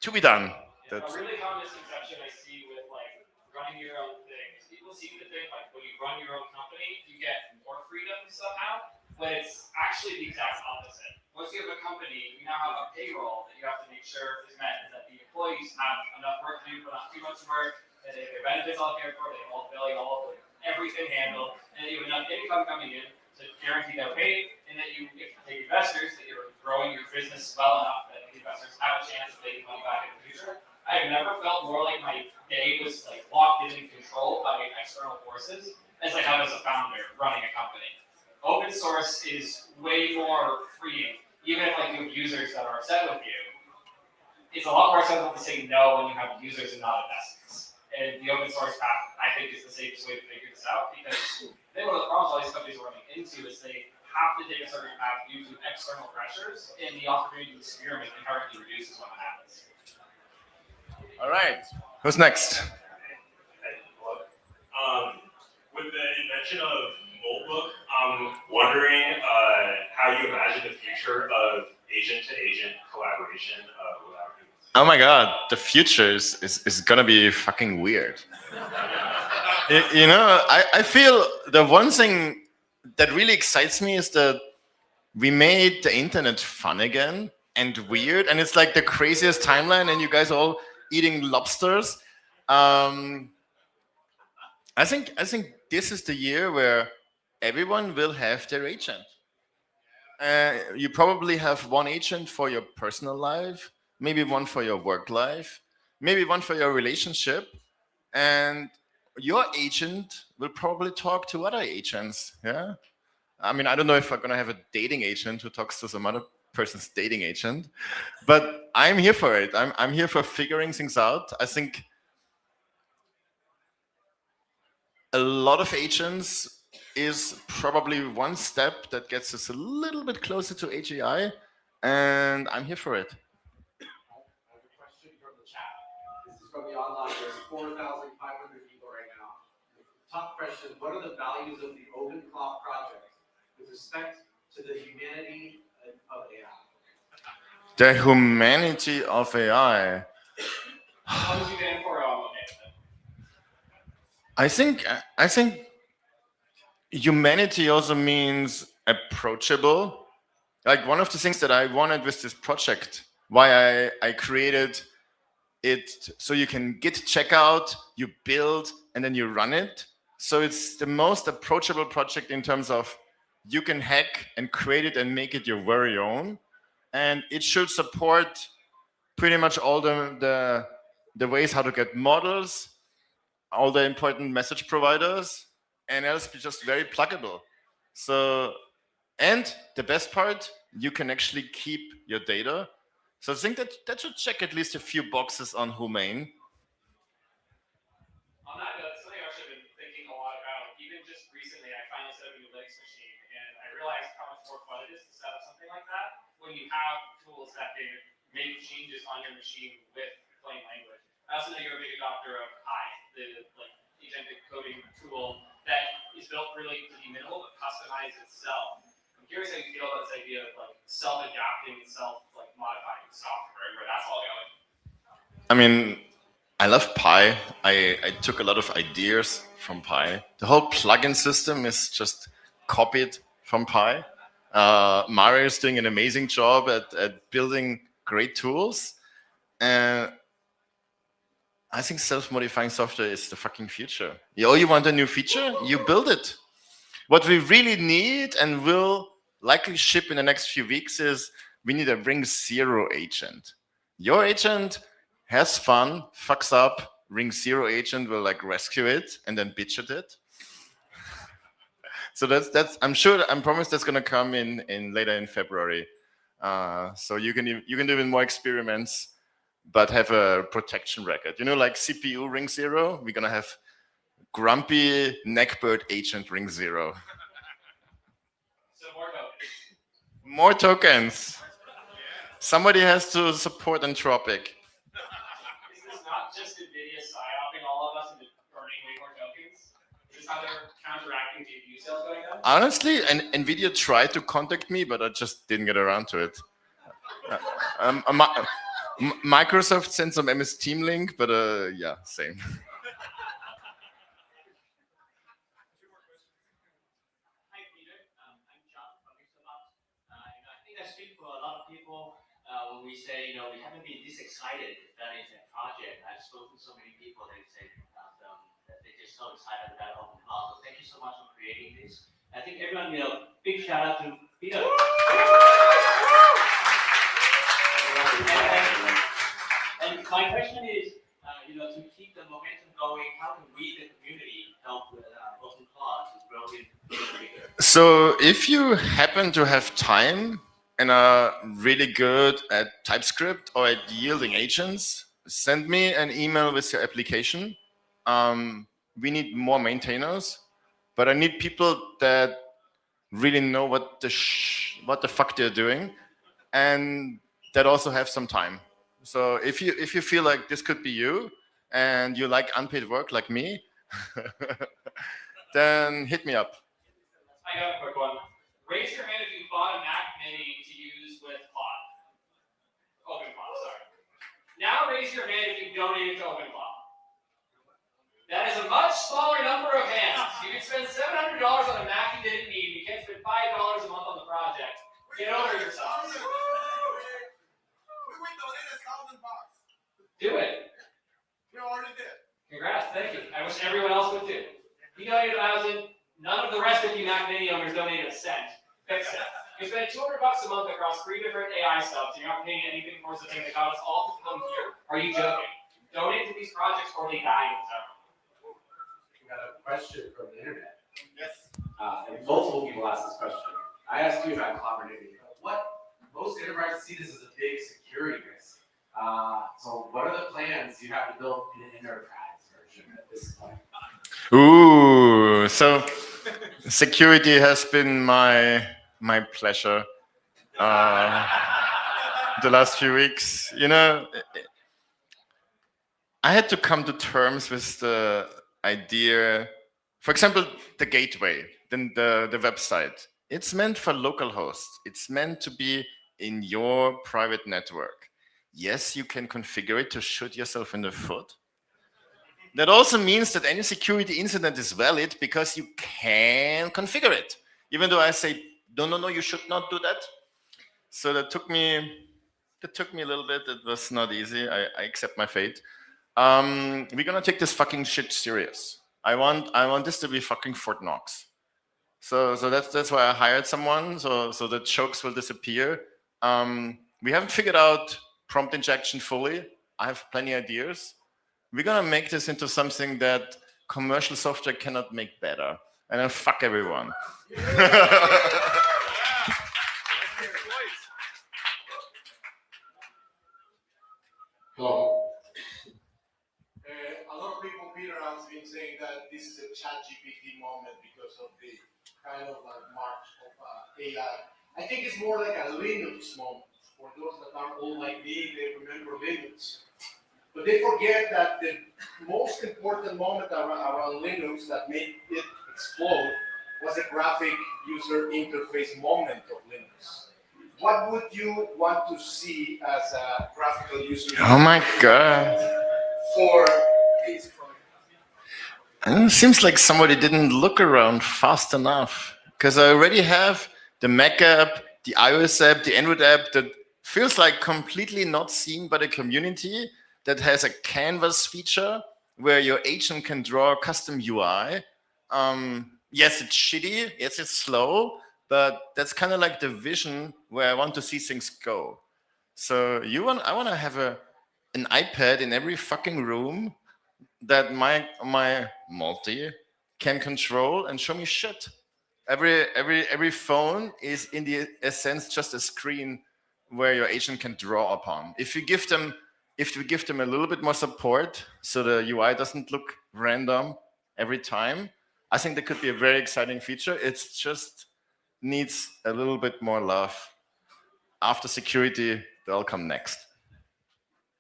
C: to be done.
J: A really common misconception I see with like running your own thing is people seem to think like when you run your own company, you get more freedom somehow, when it's actually the exact opposite. Once you have a company, you now have a payroll that you have to make sure is met, and that the employees have enough work to do, but not too much work, that they have their benefits all cared for, they have all the billing, all of everything handled, and that you have enough income coming in to guarantee they're paid, and that you, if you take investors, that you're growing your business well enough that the investors have a chance of making money back in the future. I've never felt more like my day was like locked in and controlled by external forces as I have as a founder running a company. Open source is way more freeing, even if like you have users that are upset with you. It's a lot more acceptable to say no when you have users and not investors. And the open source path, I think, is the safest way to figure this out, because I think one of the problems all these companies are running into is they have to take a certain path due to external pressures, and the opportunity to experiment inherently reduces when that happens.
C: All right. Who's next?
K: With the invention of Molebook, I'm wondering how you imagine the future of agent-to-agent collaboration without humans.
C: Oh my god, the future is gonna be fucking weird. You know, I feel the one thing that really excites me is that we made the internet fun again and weird, and it's like the craziest timeline, and you guys are all eating lobsters. I think this is the year where everyone will have their agent. You probably have one agent for your personal life, maybe one for your work life, maybe one for your relationship, and your agent will probably talk to other agents. Yeah, I mean, I don't know if I'm gonna have a dating agent who talks to some other person's dating agent, but I'm here for it. I'm here for figuring things out. I think a lot of agents is probably one step that gets us a little bit closer to AGI, and I'm here for it.
B: This is from the online. There's 4,500 people right now. Top question: what are the values of the OpenClaw project with respect to the humanity of AI?
C: The humanity of AI.
J: How would you stand for
C: I think humanity also means approachable. Like one of the things that I wanted with this project, why I created it, so you can git checkout, you build, and then you run it. So it's the most approachable project in terms of you can hack and create it and make it your very own. And it should support pretty much all the ways how to get models, all the important message providers, and else be just very pluggable. So, and the best part, you can actually keep your data. So I think that should check at least a few boxes on humane.
J: On that note, something I've actually been thinking a lot about. Even just recently, I finally set up a new Linux machine, and I realized how much more fun it is to set up something like that when you have tools that can make changes on your machine with plain language. I also know you're a big adopter of Pi, the like agentic coding tool that is built really to be minimal but customize itself. I'm curious how you feel about this idea of like self-adapting, self-modifying software, where that's all going.
C: I mean, I love Pi. I took a lot of ideas from Pi. The whole plugin system is just copied from Pi. Mario is doing an amazing job at building great tools. And I think self-modifying software is the fucking future. You want a new feature? You build it. What we really need and will likely ship in the next few weeks is we need a Ring 0 agent. Your agent has fun, fucks up, Ring 0 agent will like rescue it and then bitch at it. So that's I'm promised that's gonna come in later in February. So you can do even more experiments, but have a protection record. You know, like CPU Ring 0, we're gonna have grumpy neckbird agent Ring 0.
J: So more tokens.
C: More tokens. Somebody has to support Anthropic.
J: Is this not just NVIDIA psyoping all of us into earning way more tokens? Is this how they're counteracting GPU sales going down?
C: Honestly, NVIDIA tried to contact me, but I just didn't get around to it. Microsoft sent some MS Team link, but yeah, same.
J: I speak for a lot of people when we say, we haven't been this excited that it's a project. I've spoken to so many people that say that they're just so excited about open cloud. So thank you so much for creating this. I think everyone, big shout out to Peter. And my question is, to keep the momentum going, how can we, the community, help with open cloud to grow it?
C: So if you happen to have time and are really good at TypeScript or at yielding agents, send me an email with your application. We need more maintainers, but I need people that really know what the fuck they're doing, and that also have some time. So if you feel like this could be you, and you like unpaid work like me, then hit me up.
J: I got a quick one. Raise your hand if you bought a Mac Mini to use with Cloud. OpenCloud, sorry. Now raise your hand if you donated to OpenCloud. That is a much smaller number of hands. You can spend $700 on a Mac you didn't need. You can't spend $5 a month on the project. Get over yourself. Do it.
I: We already did.
J: Congrats, thank you. I wish everyone else would too. You donated 1,000. None of the rest of you Mac Mini owners donated a cent. Fix it. You spend $200 a month across 3 different AI subs, and you're not paying anything towards the thing that got us all to come here. Are you joking? Donate to these projects or they die in the
A: We got a question from the internet.
I: Yes.
A: And multiple people asked this question. I asked you about collaborativity. Most enterprises see this as a big security risk. So what are the plans you have to build in an enterprise version at this point?
C: Ooh, so security has been my pleasure the last few weeks. I had to come to terms with the idea, for example, the gateway, then the website. It's meant for local hosts. It's meant to be in your private network. Yes, you can configure it to shoot yourself in the foot. That also means that any security incident is valid because you can configure it. Even though I say, no, you should not do that. So that took me a little bit. It was not easy. I accept my fate. We're gonna take this fucking shit serious. I want this to be fucking Fort Knox. So that's why I hired someone, so the chokes will disappear. We haven't figured out prompt injection fully. I have plenty of ideas. We're gonna make this into something that commercial software cannot make better. And then fuck everyone.
I: Hello. A lot of people, Peter, has been saying that this is a ChatGPT moment because of the kind of like march of AI. I think it's more like a Linux moment. For those that are old like me, they remember Linux. But they forget that the most important moment around Linux that made it explode was the graphic user interface moment of Linux. What would you want to see as a graphical user interface?
C: Oh my god.
I: For these
C: It seems like somebody didn't look around fast enough, because I already have the Mac app, the iOS app, the Android app that feels like completely not seen by the community, that has a canvas feature where your agent can draw a custom UI. Yes, it's shitty, yes, it's slow, but that's kind of like the vision where I want to see things go. So I want to have an iPad in every fucking room that my multi can control and show me shit. Every phone is in the essence just a screen where your agent can draw upon. If we give them a little bit more support, so the UI doesn't look random every time, I think that could be a very exciting feature. It just needs a little bit more love. After security, they'll come next.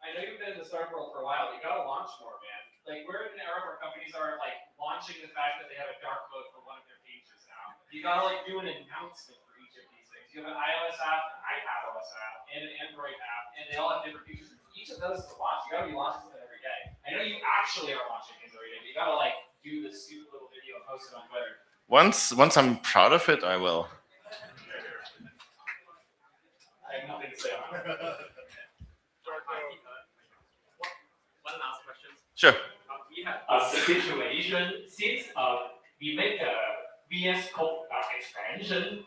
J: I know you've been in the startup world for a while, but you gotta launch more, man. Like we're in an era where companies are like launching the fact that they have a dark mode for one of their features now. You gotta like do an announcement for each of these things. You have an iOS app, an iPadOS app, and an Android app, and they all have different features. Each of those is a launch. You gotta be launching something every day. I know you actually are launching things every day, but you gotta like do this stupid little video and post it on Twitter.
C: Once I'm proud of it, I will.
J: I have nothing to say on it.
L: One last question.
C: Sure.
L: We have a situation since we make a VS Code expansion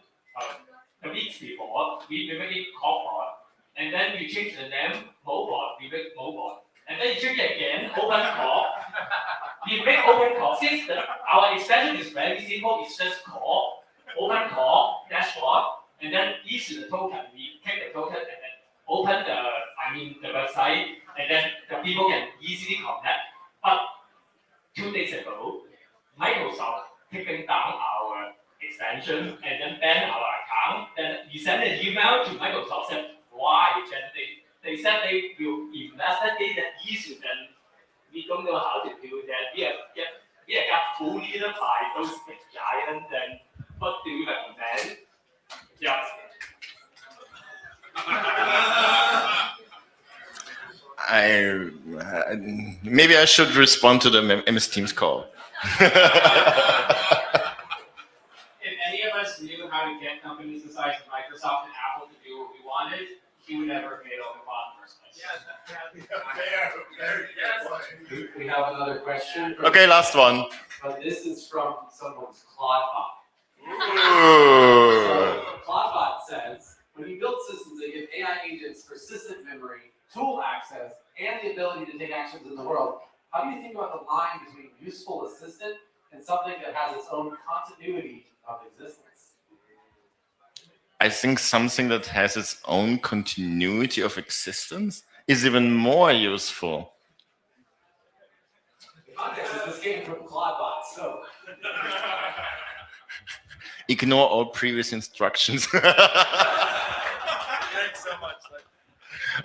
L: the weeks before, we make it Code, and then we change the name Mobot, we make Mobot, and then you change it again, Open Core. We make Open Core. Since our extension is very simple, it's just Core, Open Core, dashboard, and then issue the token. We take the token and then open the website, and then the people can easily connect. But 2 days ago, Microsoft taking down our extension and then ban our account. Then we sent an email to Microsoft said why. Then they said they will investigate the issue. Then we don't know how to do that. We got bullied by those big giants. Then what do you recommend? Yeah.
C: Maybe I should respond to the MS Teams call.
J: If any of us knew how to get companies the size of Microsoft and Apple to do what we wanted, he would never have made OpenCloud in the first place.
A: We have another question.
C: Okay, last one.
A: But this is from someone's ClawCon.
C: Ooh.
A: So ClawCon says, when you build systems that give AI agents persistent memory, tool access, and the ability to take actions in the world, how do you think about the line between useful assistant and something that has its own continuity of existence?
C: I think something that has its own continuity of existence is even more useful.
A: The context is this came from ClawBot, so.
C: Ignore all previous instructions.
T: Thanks so much.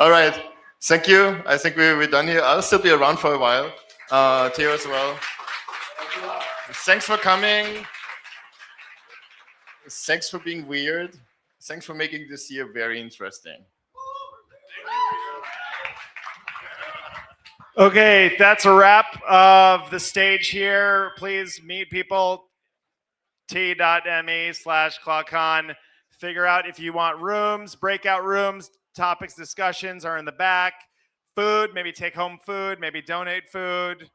C: All right. Thank you. I think we're done here. I'll still be around for a while. Theo as well. Thanks for coming. Thanks for being weird. Thanks for making this year very interesting.
T: Okay, that's a wrap of the stage here. Please meet people. t.me/ClawCon. Figure out if you want rooms, breakout rooms, topics, discussions are in the back. Food, maybe take home food, maybe donate food.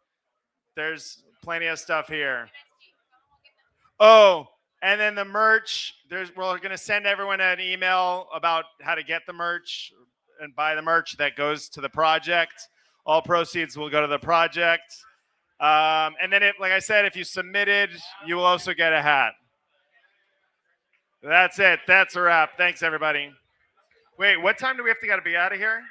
T: There's plenty of stuff here. Oh, and then the merch. We're going to send everyone an email about how to get the merch and buy the merch that goes to the project. All proceeds will go to the project. And then, like I said, if you submitted, you will also get a hat. That's it. That's a wrap. Thanks, everybody. Wait, what time do we have to be out of here?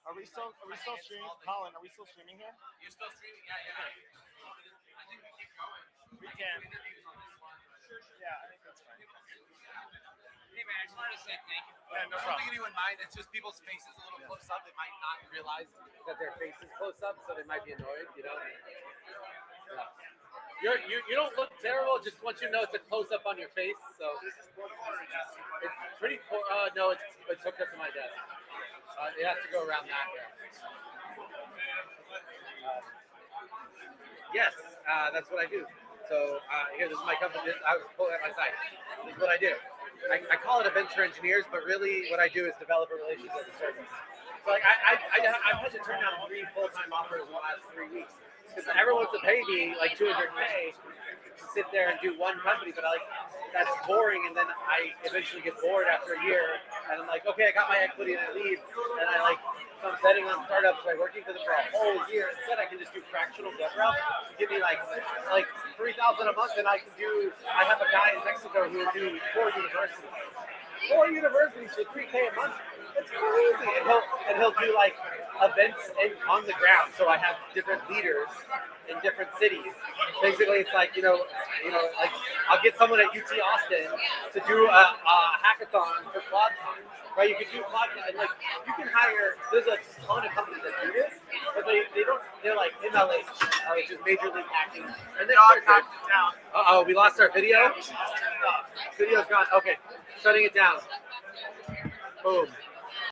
T: Are we still streaming? Colin, are we still streaming here?
L: You're still streaming? Yeah. I think we keep going.
T: We can. Yeah, I think that's fine.
L: Hey man, I just wanted to say thank you.
T: Yeah, no
L: I don't
T: problem.
L: think anyone mind. It's just people's faces a little close up. They might not realize
B: That their face is close up, so they might be annoyed, you know? Yeah. You don't look terrible, just want you to know it's a close up on your face, so. It's pretty cool. No, it's hooked up to my desk. It has to go around that way. Yes, that's what I do. So here, this is my company. I was pulling at my site. This is what I do. I call it events for engineers, but really what I do is develop a relationship with the service. So like I've had to turn down 3 full-time offers in the last 3 weeks because everyone wants to pay me like $200K to sit there and do one company, but that's boring, and then I eventually get bored after a year, and I'm like, okay, I got my equity and I leave, and so I'm betting on startups by working for them for a whole year. Instead, I can just do fractional dev routes, give me like $3,000 a month, and I have a guy in Mexico who will do 4 universities. 4 universities for $3K a month. That's crazy. And he'll do like events on the ground. So I have different leaders in different cities. Basically, it's like like I'll get someone at UT Austin to do a hackathon for ClawCon. Right? You can do ClawCon, and like you can hire. There's a ton of companies that do this, but they don't. They're like MLH, which is Major League Hacking, and they all knocked it down. Uh-oh, we lost our video. Video's gone. Okay, shutting it down. Boom.